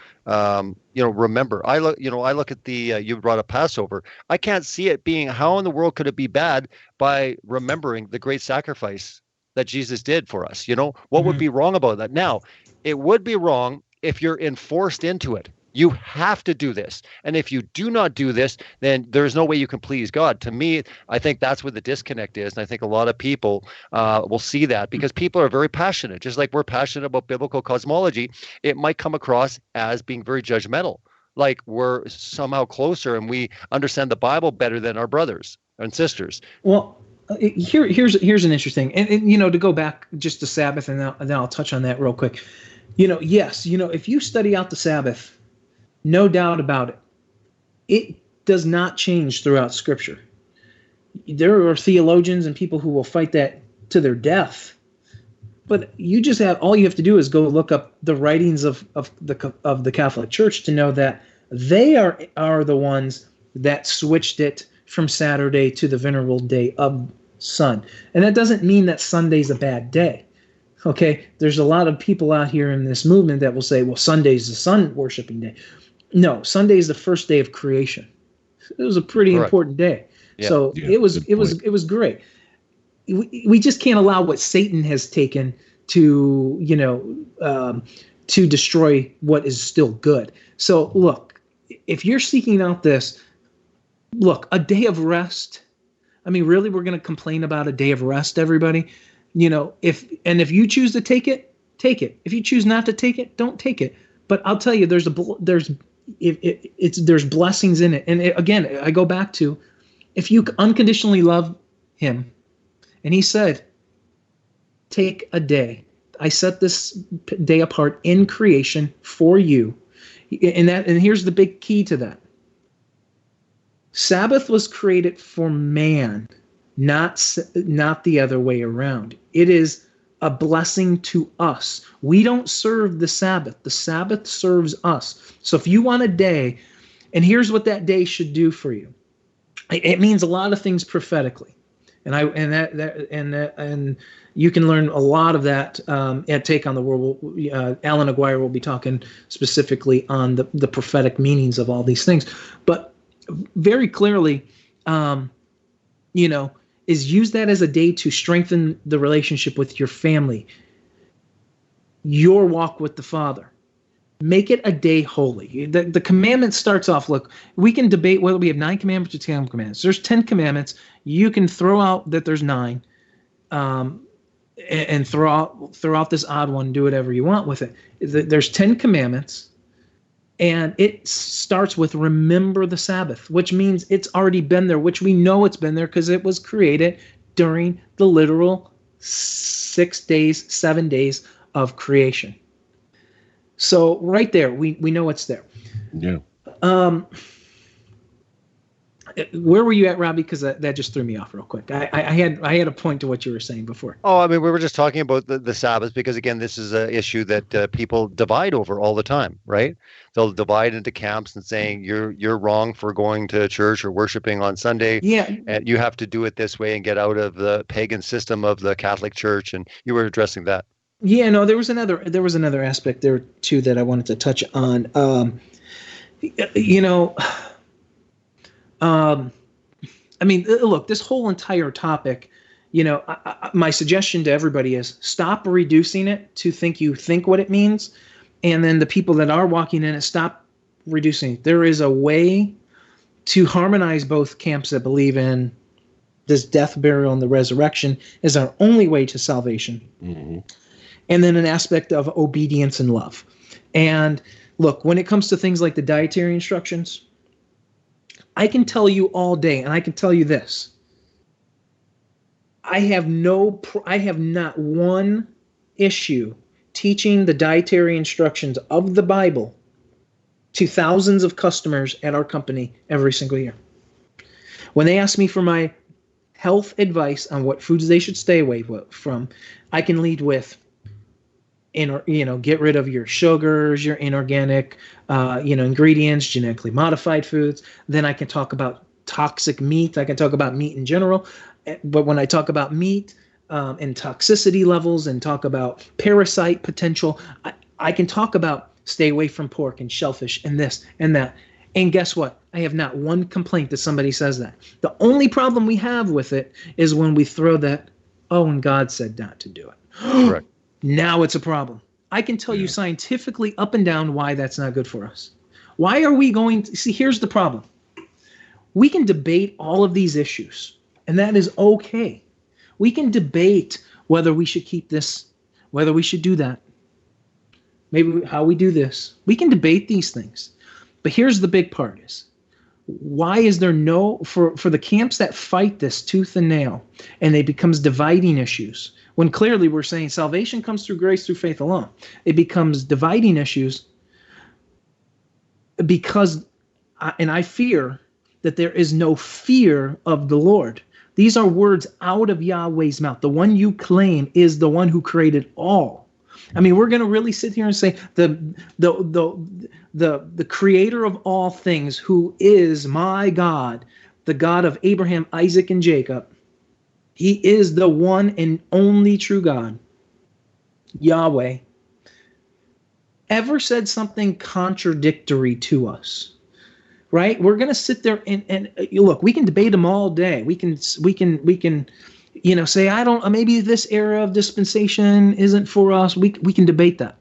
remember. I look at the, you brought up Passover. I can't see it being, how in the world could it be bad by remembering the great sacrifice that Jesus did for us? What would be wrong about that? Now, it would be wrong if you're enforced into it. You have to do this. And if you do not do this, then there's no way you can please God. To me, I think that's where the disconnect is. And I think a lot of people will see that because people are very passionate. Just like we're passionate about biblical cosmology, it might come across as being very judgmental, like we're somehow closer and we understand the Bible better than our brothers and sisters. Well, here's an interesting, and to go back just to Sabbath, and then I'll touch on that real quick. Yes, if you study out the Sabbath, no doubt about it, it does not change throughout Scripture. There are theologians and people who will fight that to their death, but all you have to do is go look up the writings of the Catholic Church to know that they are the ones that switched it from Saturday to the venerable day of Sun. And that doesn't mean that Sunday's a bad day. Okay, there's a lot of people out here in this movement that will say, well, Sunday's the sun worshiping day. No, Sunday is the first day of creation. It was a pretty important day. Yeah. So it was great. We just can't allow what Satan has taken to destroy what is still good. So look, if you're seeking out this, a day of rest. I mean, really, we're going to complain about a day of rest, everybody? If you choose to take it, take it. If you choose not to take it, don't take it. But I'll tell you, there's blessings in it. And again, I go back to, if you unconditionally love him, and he said, take a day. I set this day apart in creation for you. And here's the big key to that. Sabbath was created for man, not the other way around. It is a blessing to us. We don't serve the Sabbath. The Sabbath serves us. So if you want a day, and here's what that day should do for you. It means a lot of things prophetically. And you can learn a lot of that at Take on the World. Alan Aguirre will be talking specifically on the prophetic meanings of all these things. But very clearly, is use that as a day to strengthen the relationship with your family, your walk with the Father. Make it a day holy. The commandment starts off, look, we can debate whether we have 9 commandments or 10 commandments. There's 10 commandments. You can throw out that there's 9 and throw out this odd one, do whatever you want with it. There's 10 commandments. And it starts with remember the Sabbath, which means it's already been there, which we know it's been there because it was created during the literal 7 days of creation. So right there, we know it's there. Yeah. Where were you at, Robbie? Because that just threw me off real quick. I had a point to what you were saying before. Oh, I mean, we were just talking about the Sabbath because, again, this is an issue that people divide over all the time, right? They'll divide into camps and saying you're wrong for going to church or worshiping on Sunday. Yeah. And you have to do it this way and get out of the pagan system of the Catholic Church. And you were addressing that. Yeah, no, there was another aspect there too that I wanted to touch on. I mean, look, this whole entire topic, my suggestion to everybody is stop reducing it to you think what it means. And then the people that are walking in it, stop reducing it. There is a way to harmonize both camps that believe in this death, burial, and the resurrection is our only way to salvation. Mm-hmm. And then an aspect of obedience and love. And look, when it comes to things like the dietary instructions, I can tell you all day, and I can tell you this. I have not one issue teaching the dietary instructions of the Bible to thousands of customers at our company every single year. When they ask me for my health advice on what foods they should stay away from, I can lead with, get rid of your sugars, your inorganic, ingredients, genetically modified foods. Then I can talk about toxic meat. I can talk about meat in general. But when I talk about meat and toxicity levels and talk about parasite potential, I can talk about stay away from pork and shellfish and this and that. And guess what? I have not one complaint that somebody says that. The only problem we have with it is when we throw that, and God said not to do it. Correct. Now it's a problem. I can tell you scientifically up and down why that's not good for us. Why are we going to see? Here's the problem. We can debate all of these issues, and that is okay. We can debate whether we should keep this, whether we should do that, maybe how we do this. We can debate these things. But here's the big part is, why is there no, for the camps that fight this tooth and nail, and it becomes dividing issues, when clearly we're saying salvation comes through grace through faith alone, it becomes dividing issues because, and I fear that there is no fear of the Lord. These are words out of Yahweh's mouth. The one you claim is the one who created all. I mean, we're going to really sit here and say the creator of all things, who is my God, the God of Abraham, Isaac, and Jacob. He is the one and only true God, Yahweh, ever said something contradictory to us. Right? We're going to sit there and look, we can debate them all day. We can, say, maybe this era of dispensation isn't for us. We can debate that.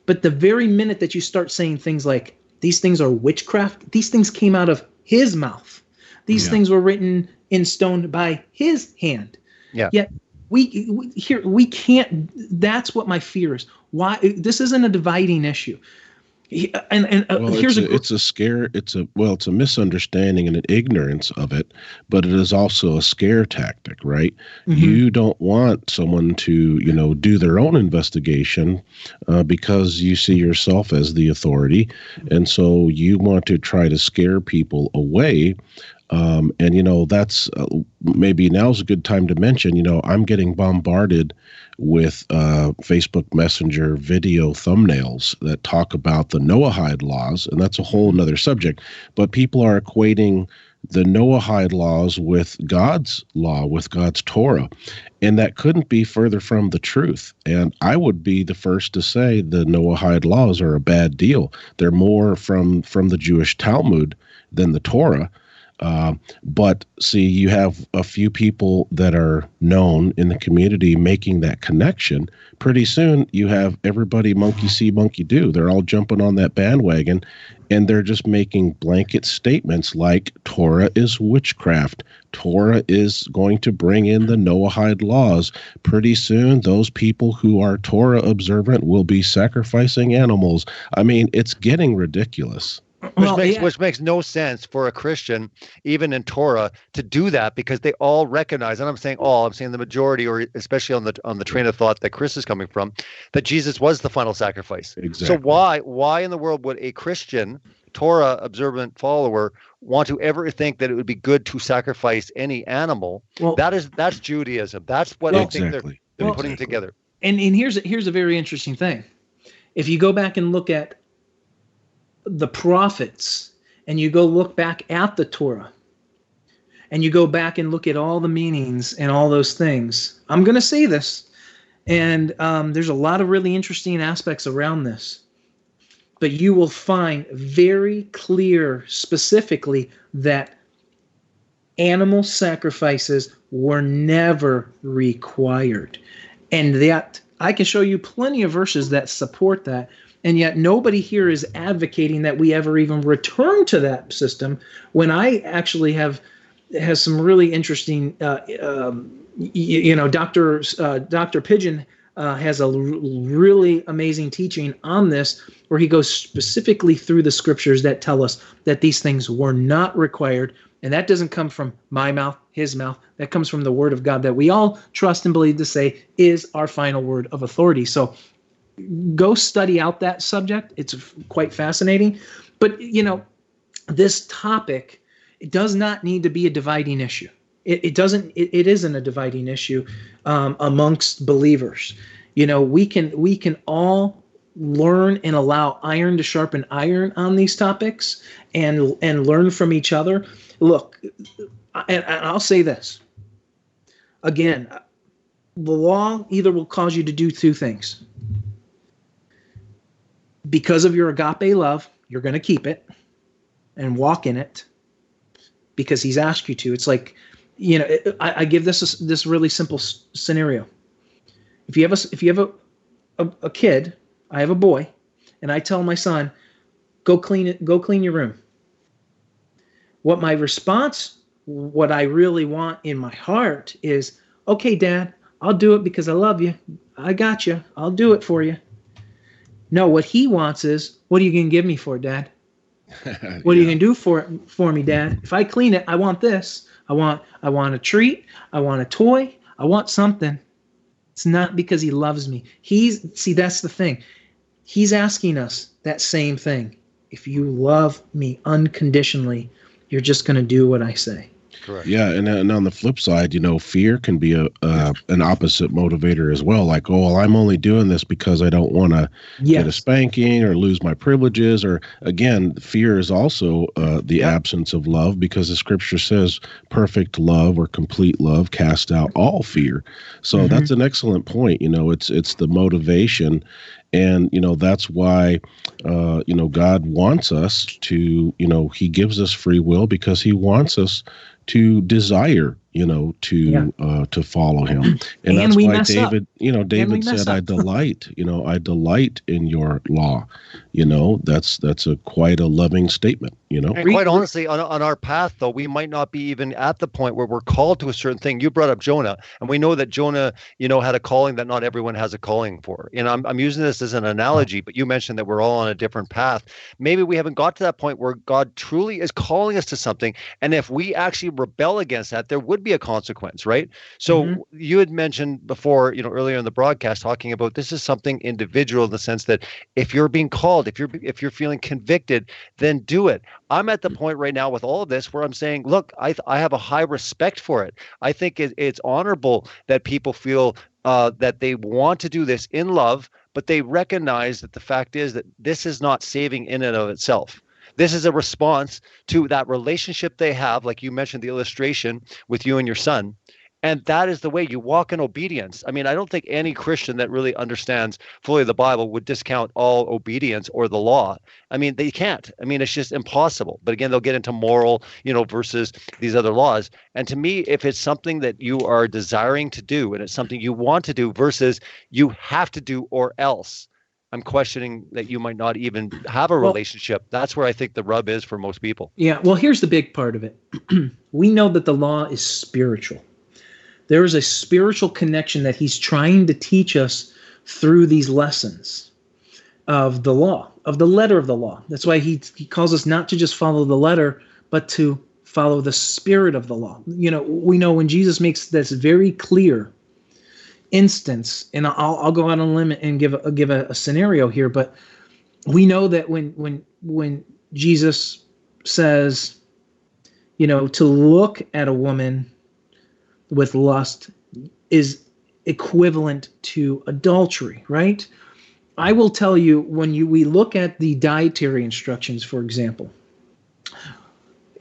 But the very minute that you start saying things like, these things are witchcraft, these things came out of his mouth. These things were written in stone by his hand. Yeah. Yet we can't, that's what my fear is. Why? This isn't a dividing issue. It's a misunderstanding and an ignorance of it, but it is also a scare tactic, right? Mm-hmm. You don't want someone to, do their own investigation because you see yourself as the authority, and so you want to try to scare people away. That's maybe now's a good time to mention, I'm getting bombarded with Facebook Messenger video thumbnails that talk about the Noahide laws, and that's a whole nother subject. But people are equating the Noahide laws with God's law, with God's Torah, and that couldn't be further from the truth. And I would be the first to say the Noahide laws are a bad deal. They're more from the Jewish Talmud than the Torah. But see, you have a few people that are known in the community making that connection. Pretty soon you have everybody monkey see, monkey do. They're all jumping on that bandwagon, and they're just making blanket statements like Torah is witchcraft. Torah is going to bring in the Noahide laws. Pretty soon those people who are Torah observant will be sacrificing animals. I mean, it's getting ridiculous. Which makes no sense for a Christian, even in Torah, to do that, because they all recognize, and I'm saying the majority, or especially on the train of thought that Chris is coming from, that Jesus was the final sacrifice. Exactly. So why in the world would a Christian, Torah observant follower want to ever think that it would be good to sacrifice any animal? Well, that's Judaism. That's what I think they're putting together. And here's a very interesting thing. If you go back and look at the prophets, and you go look back at the Torah, and you go back and look at all the meanings and all those things, I'm going to say this, and there's a lot of really interesting aspects around this, but you will find very clear specifically that animal sacrifices were never required, and that I can show you plenty of verses that support that. And yet nobody here is advocating that we ever even return to that system, when I actually has some really interesting, Dr. Pigeon has a really amazing teaching on this, where he goes specifically through the scriptures that tell us that these things were not required. And that doesn't come from my mouth, his mouth. That comes from the word of God that we all trust and believe to say is our final word of authority. So go study out that subject. It's quite fascinating. But, this topic, it does not need to be a dividing issue. It isn't a dividing issue amongst believers. We can all learn and allow iron to sharpen iron on these topics and learn from each other. Look, and I'll say this. Again, the law either will cause you to do two things. Because of your agape love, you're going to keep it and walk in it because he's asked you to. It's like, I give this really simple scenario. If you have a kid, I have a boy, and I tell my son, Go clean it. Go clean your room. What my response, what I really want in my heart is, okay, Dad, I'll do it because I love you. I got you. I'll do it for you. No, what he wants is, what are you going to give me for it, Dad? What are you going to do for me, Dad? If I clean it, I want this. I want a treat. I want a toy. I want something. It's not because he loves me. See, that's the thing. He's asking us that same thing. If you love me unconditionally, you're just going to do what I say. Correct. Yeah, and on the flip side, fear can be an opposite motivator as well. Like, oh, well, I'm only doing this because I don't want to get a spanking or lose my privileges. Or again, fear is also the absence of love, because the scripture says perfect love or complete love cast out all fear. So that's an excellent point. It's the motivation. And, that's why, God wants us to, he gives us free will because he wants us to desire, to follow him. And that's why David said, I delight in your law. That's quite a loving statement, And quite honestly, on our path, though, we might not be even at the point where we're called to a certain thing. You brought up Jonah, and we know that Jonah, had a calling that not everyone has a calling for. And I'm using this as an analogy, but you mentioned that we're all on a different path. Maybe we haven't got to that point where God truly is calling us to something. And if we actually rebel against that, there would be a consequence, right? So you had mentioned before, earlier in the broadcast, talking about this is something individual in the sense that if you're being called, if you're feeling convicted, then do it. I'm at the point right now with all of this where I'm saying, look, I have a high respect for it. I think it's honorable that people feel that they want to do this in love, but they recognize that the fact is that this is not saving in and of itself. This is a response to that relationship they have, like you mentioned the illustration with you and your son. And that is the way you walk in obedience. I mean, I don't think any Christian that really understands fully the Bible would discount all obedience or the law. I mean, they can't. I mean, it's just impossible. But again, they'll get into moral, versus these other laws. And to me, if it's something that you are desiring to do and it's something you want to do versus you have to do or else, I'm questioning that you might not even have a relationship. That's where I think the rub is for most people. Yeah, well, here's the big part of it. We know that the law is spiritual. There is a spiritual connection that he's trying to teach us through these lessons of the law, of the letter of the law. That's why he calls us not to just follow the letter, but to follow the spirit of the law. We know when Jesus makes this very clear instance, and I'll go out on a limb and give a scenario here, but we know that when Jesus says, to look at a woman with lust is equivalent to adultery, right? I will tell you, when we look at the dietary instructions, for example,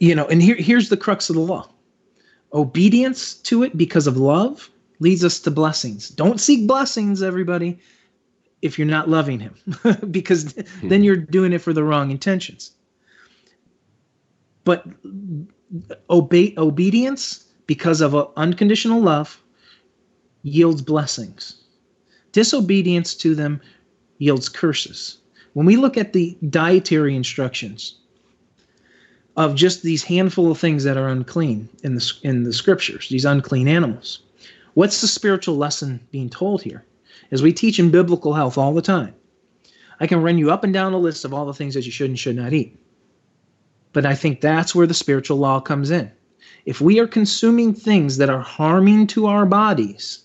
and here's the crux of the law. Obedience to it because of love leads us to blessings. Don't seek blessings, everybody, if you're not loving him, because then you're doing it for the wrong intentions. But obedience because of unconditional love yields blessings. Disobedience to them yields curses. When we look at the dietary instructions of just these handful of things that are unclean in the scriptures, these unclean animals, what's the spiritual lesson being told here? As we teach in biblical health all the time, I can run you up and down a list of all the things that you should and should not eat. But I think that's where the spiritual law comes in. If we are consuming things that are harming to our bodies,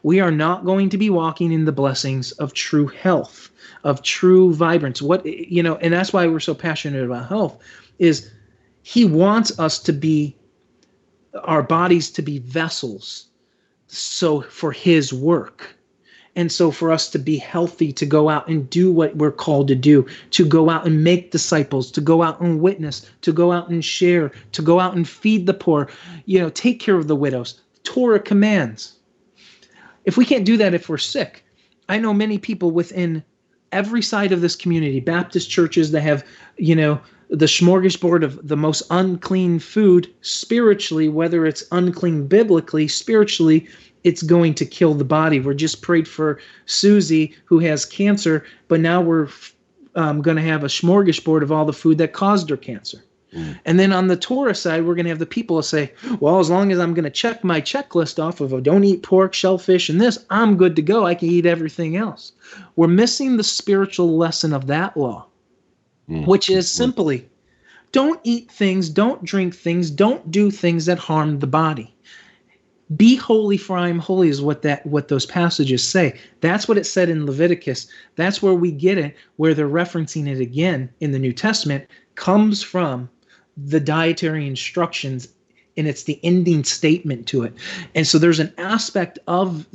we are not going to be walking in the blessings of true health, of true vibrance. And that's why we're so passionate about health, is he wants us to be, our bodies to be vessels, so for his work. And so for us to be healthy, to go out and do what we're called to do, to go out and make disciples, to go out and witness, to go out and share, to go out and feed the poor, take care of the widows. Torah commands. If we can't do that if we're sick, I know many people within every side of this community, Baptist churches that have, the smorgasbord of the most unclean food spiritually, whether it's unclean biblically, spiritually, it's going to kill the body. We're just prayed for Susie, who has cancer, but now we're going to have a smorgasbord of all the food that caused her cancer. And then on the Torah side, we're going to have the people say, well, as long as I'm going to check my checklist off of don't eat pork, shellfish, and this, I'm good to go. I can eat everything else. We're missing the spiritual lesson of that law, which is simply don't eat things, don't drink things, don't do things that harm the body. Be holy, for I am holy is what those passages say. That's what it said in Leviticus. That's where we get it, where they're referencing it again in the New Testament, comes from the dietary instructions, and it's the ending statement to it. And so there's an aspect of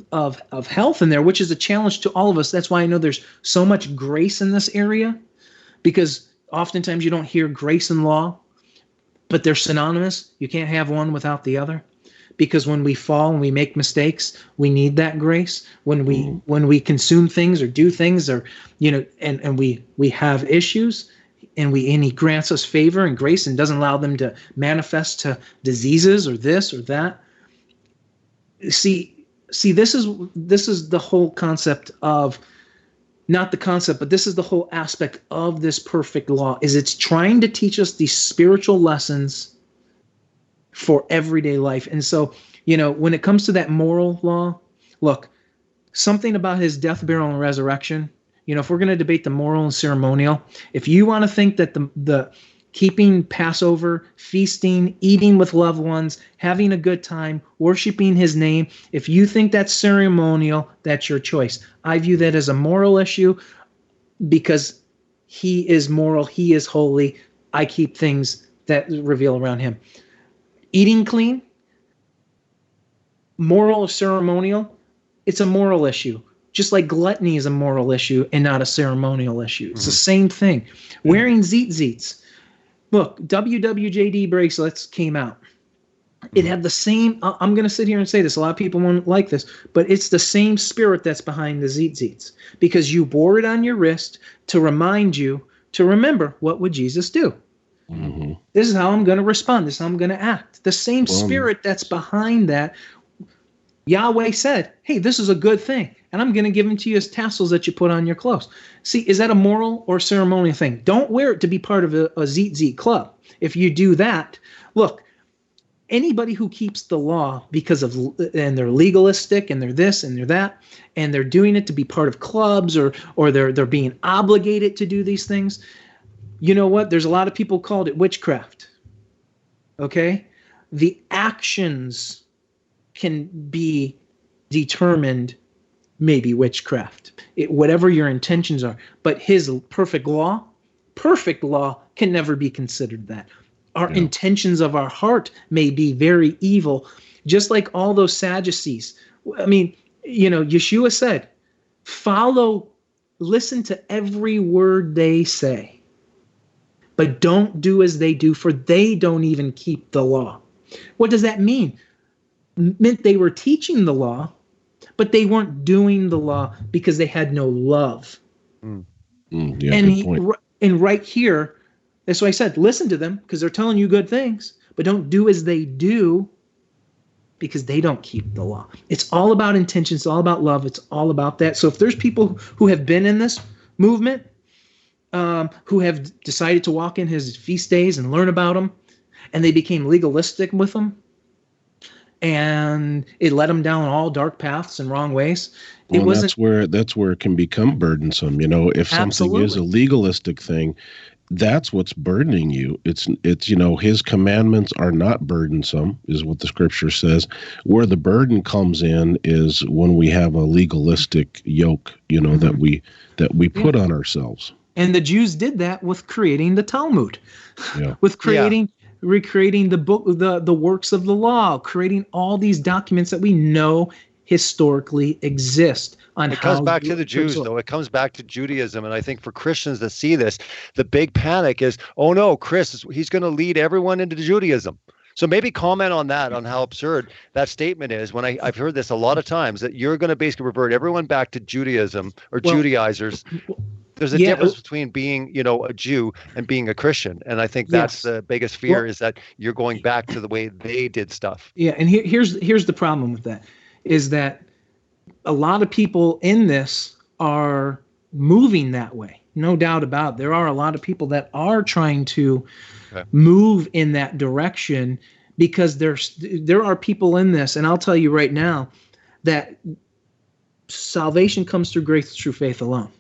health in there, which is a challenge to all of us. That's why I know there's so much grace in this area, because oftentimes you don't hear grace and law, but they're synonymous. You can't have one without the other. Because when we fall and we make mistakes, we need that grace. When we consume things or do things, or and we have issues, and he grants us favor and grace and doesn't allow them to manifest to diseases or this or that. See, this is the whole concept of, not the concept, but this is the whole aspect of this perfect law, is it's trying to teach us these spiritual lessons for everyday life. And so, when it comes to that moral law, look, something about his death, burial, and resurrection, if we're going to debate the moral and ceremonial, if you want to think that the keeping Passover, feasting, eating with loved ones, having a good time, worshiping his name, if you think that's ceremonial, that's your choice. I view that as a moral issue, because he is moral, he is holy. I keep things that reveal around him. Eating clean, moral or ceremonial, it's a moral issue. Just like gluttony is a moral issue and not a ceremonial issue. It's the same thing. Wearing tzitzits. Look, WWJD bracelets came out. It had the same, I'm going to sit here and say this, a lot of people won't like this, but it's the same spirit that's behind the tzitzits, because you wore it on your wrist to remind you to remember, what would Jesus do? This is how I'm going to respond. This is how I'm going to act. The same spirit that's behind that. Yahweh said, hey, this is a good thing, and I'm going to give them to you as tassels that you put on your clothes. See, is that a moral or ceremonial thing? Don't wear it to be part of a tzitzit club. If you do that, look, anybody who keeps the law and they're legalistic and they're this and they're that, and they're doing it to be part of clubs or they're being obligated to do these things, you know what? There's a lot of people called it witchcraft. Okay? The actions can be determined, maybe witchcraft, whatever your intentions are. But his perfect law can never be considered that. Our intentions of our heart may be very evil, just like all those Sadducees. I mean, Yeshua said, listen to every word they say, but don't do as they do, for they don't even keep the law. What does that mean? Meant they were teaching the law, but they weren't doing the law because they had no love. Good point. And right here, that's why I said, listen to them, because they're telling you good things, but don't do as they do, because they don't keep the law. It's all about intention. It's all about love. It's all about that. So if there's people who have been in this movement, who have decided to walk in his feast days and learn about them, and they became legalistic with them, and it led them down all dark paths and wrong ways. That's where it can become burdensome. If something is a legalistic thing, that's what's burdening you. It's his commandments are not burdensome, is what the scripture says. Where the burden comes in is when we have a legalistic yoke, that we put on ourselves. And the Jews did that with creating the Talmud, with recreating the book, the works of the law, creating all these documents that we know historically exist. It comes back to the Jews, though. It comes back to Judaism. And I think for Christians that see this, the big panic is, oh no, he's going to lead everyone into Judaism. So maybe comment on that, on how absurd that statement is. When I've heard this a lot of times, that you're going to basically revert everyone back to Judaism or Judaizers. There's a difference between being, a Jew and being a Christian. And I think that's the biggest fear, is that you're going back to the way they did stuff. Yeah. And here's the problem with that, is that a lot of people in this are moving that way. No doubt about it. There are a lot of people that are trying to move in that direction, because there are people in this, and I'll tell you right now that salvation comes through grace through faith alone.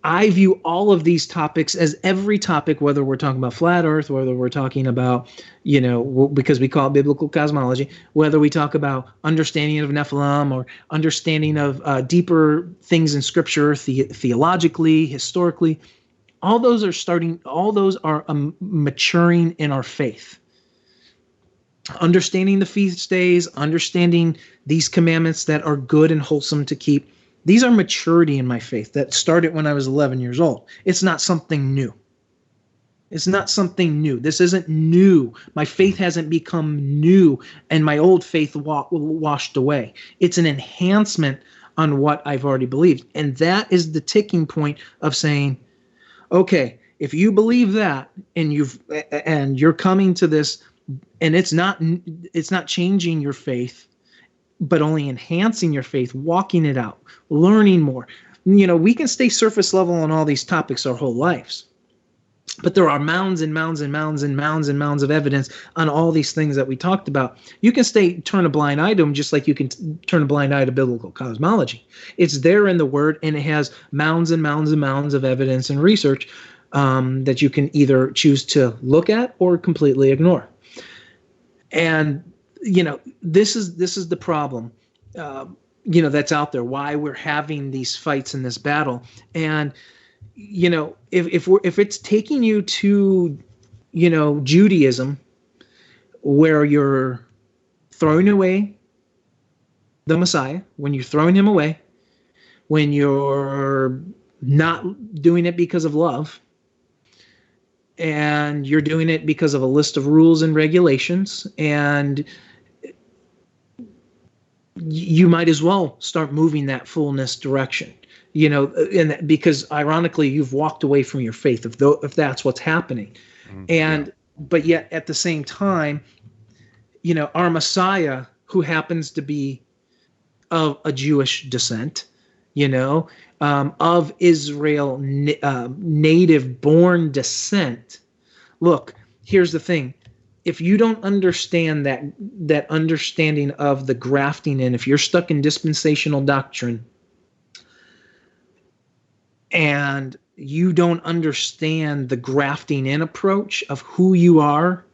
I view all of these topics as every topic, whether we're talking about flat earth, whether we're talking about, because we call it biblical cosmology, whether we talk about understanding of Nephilim or understanding of deeper things in scripture, theologically, historically, all those are maturing in our faith. Understanding the feast days, understanding these commandments that are good and wholesome to keep. These are maturity in my faith that started when I was 11 years old. It's not something new. It's not something new. This isn't new. My faith hasn't become new and my old faith washed away. It's an enhancement on what I've already believed. And that is the ticking point of saying, okay, if you believe that and you're coming to this, and it's not changing your faith, but only enhancing your faith, walking it out, learning more. We can stay surface level on all these topics our whole lives, but there are mounds and mounds and mounds and mounds and mounds of evidence on all these things that we talked about. You can turn a blind eye to them, just like you can turn a blind eye to biblical cosmology. It's there in the Word, and it has mounds and mounds and mounds of evidence and research that you can either choose to look at or completely ignore. And this is the problem, that's out there. Why we're having these fights in this battle, and if it's taking you to, Judaism, where you're throwing away the Messiah, when you're throwing him away, when you're not doing it because of love, and you're doing it because of a list of rules and regulations, and you might as well start moving that fullness direction, and because ironically you've walked away from your faith if that's what's happening. But yet at the same time, our Messiah, who happens to be of a Jewish descent, of Israel native born descent. Look, here's the thing. If you don't understand that understanding of the grafting in, if you're stuck in dispensational doctrine and you don't understand the grafting in approach of who you are,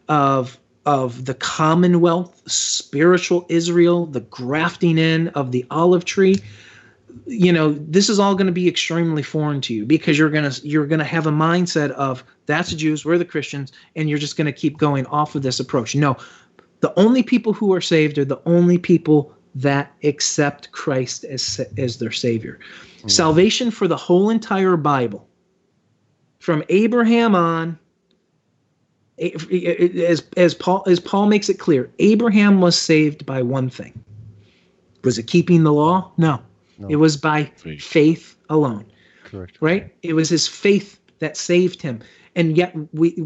of the commonwealth, spiritual Israel, the grafting in of the olive tree, this is all going to be extremely foreign to you, because you're going to have a mindset of that's the Jews, we're the Christians, and you're just going to keep going off of this approach. No, the only people who are saved are the only people that accept Christ as their Savior. Mm-hmm. Salvation for the whole entire Bible, from Abraham on, as Paul makes it clear, Abraham was saved by one thing. Was it keeping the law? No. It was by faith alone. Correct. Right? It was his faith that saved him. And yet,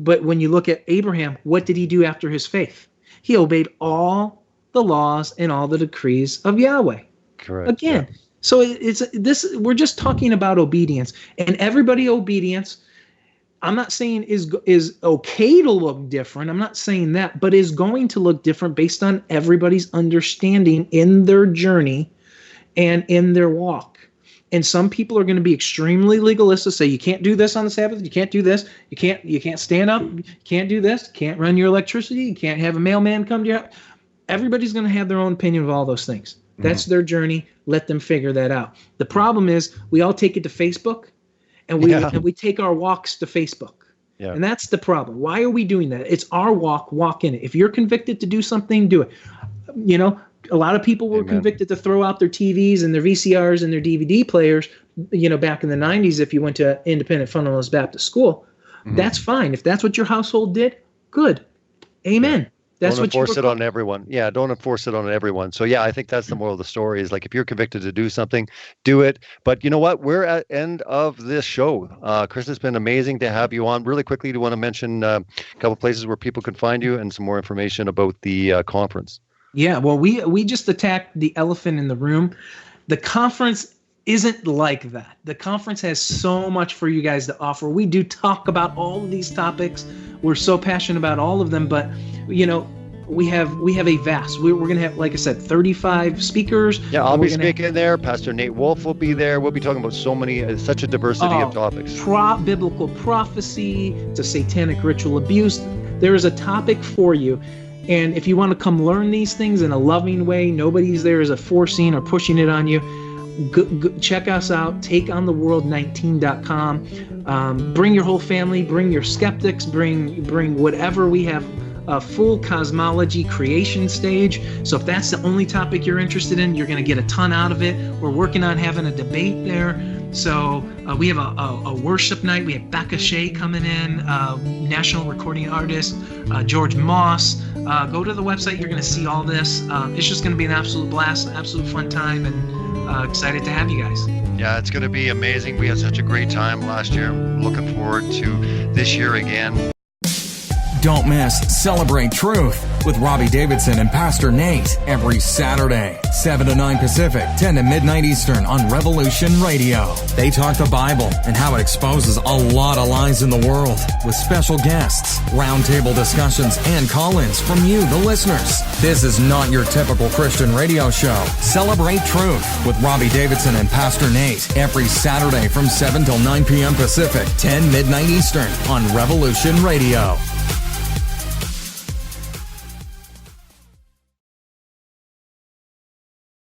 but when you look at Abraham, what did he do after his faith? He obeyed all the laws and all the decrees of Yahweh. Correct. Again, yeah. So we're just talking about obedience, and everybody obedience. I'm not saying is okay to look different. I'm not saying that, but is going to look different based on everybody's understanding in their journey and in their walk. And some people are going to be extremely legalistic, say you can't do this on the Sabbath, you can't do this, you can't stand up, you can't do this, can't run your electricity, you can't have a mailman come to your house. Everybody's going to have their own opinion of all those things. That's their journey. Let them figure that out. The problem is we all take it to Facebook, and we take our walks to Facebook. Yeah. And that's the problem. Why are we doing that? It's our walk in it. If you're convicted to do something, do it. A lot of people were convicted to throw out their TVs and their VCRs and their DVD players, back in the 90s, if you went to Independent Fundamentalist Baptist School. Mm-hmm. That's fine. If that's what your household did, good. Amen. Yeah. Don't enforce it on everyone. Yeah, don't enforce it on everyone. So yeah, I think that's the moral of the story, is like, if you're convicted to do something, do it. But you know what? We're at end of this show. Chris, it's been amazing to have you on. Really quickly, do you want to mention a couple places where people can find you and some more information about the conference? Yeah, well, we just attacked the elephant in the room. The conference isn't like that. The conference has so much for you guys to offer. We do talk about all of these topics. We're so passionate about all of them, but we have a vast. We're going to have, like I said, 35 speakers. Yeah, I'll be speaking there. Pastor Nate Wolfe will be there. We'll be talking about such a diversity of topics. Biblical prophecy to satanic ritual abuse. There is a topic for you. And if you want to come learn these things in a loving way, nobody's there as a forcing or pushing it on you. Check us out, takeontheworld19.com. Bring your whole family, bring your skeptics, bring whatever. We have a full cosmology creation stage. So if that's the only topic you're interested in, you're going to get a ton out of it. We're working on having a debate there. So we have a worship night. We have Becca Shea coming in, national recording artist, George Moss. Go to the website. You're going to see all this. It's just going to be an absolute blast, an absolute fun time, and excited to have you guys. Yeah, it's going to be amazing. We had such a great time last year. I'm looking forward to this year again. Don't miss Celebrate Truth with Robbie Davidson and Pastor Nate every Saturday, 7 to 9 Pacific, 10 to midnight Eastern on Revolution Radio. They talk the Bible and how it exposes a lot of lies in the world with special guests, roundtable discussions, and call-ins from you, the listeners. This is not your typical Christian radio show. Celebrate Truth with Robbie Davidson and Pastor Nate every Saturday from 7 till 9 p.m. Pacific, 10 midnight Eastern on Revolution Radio.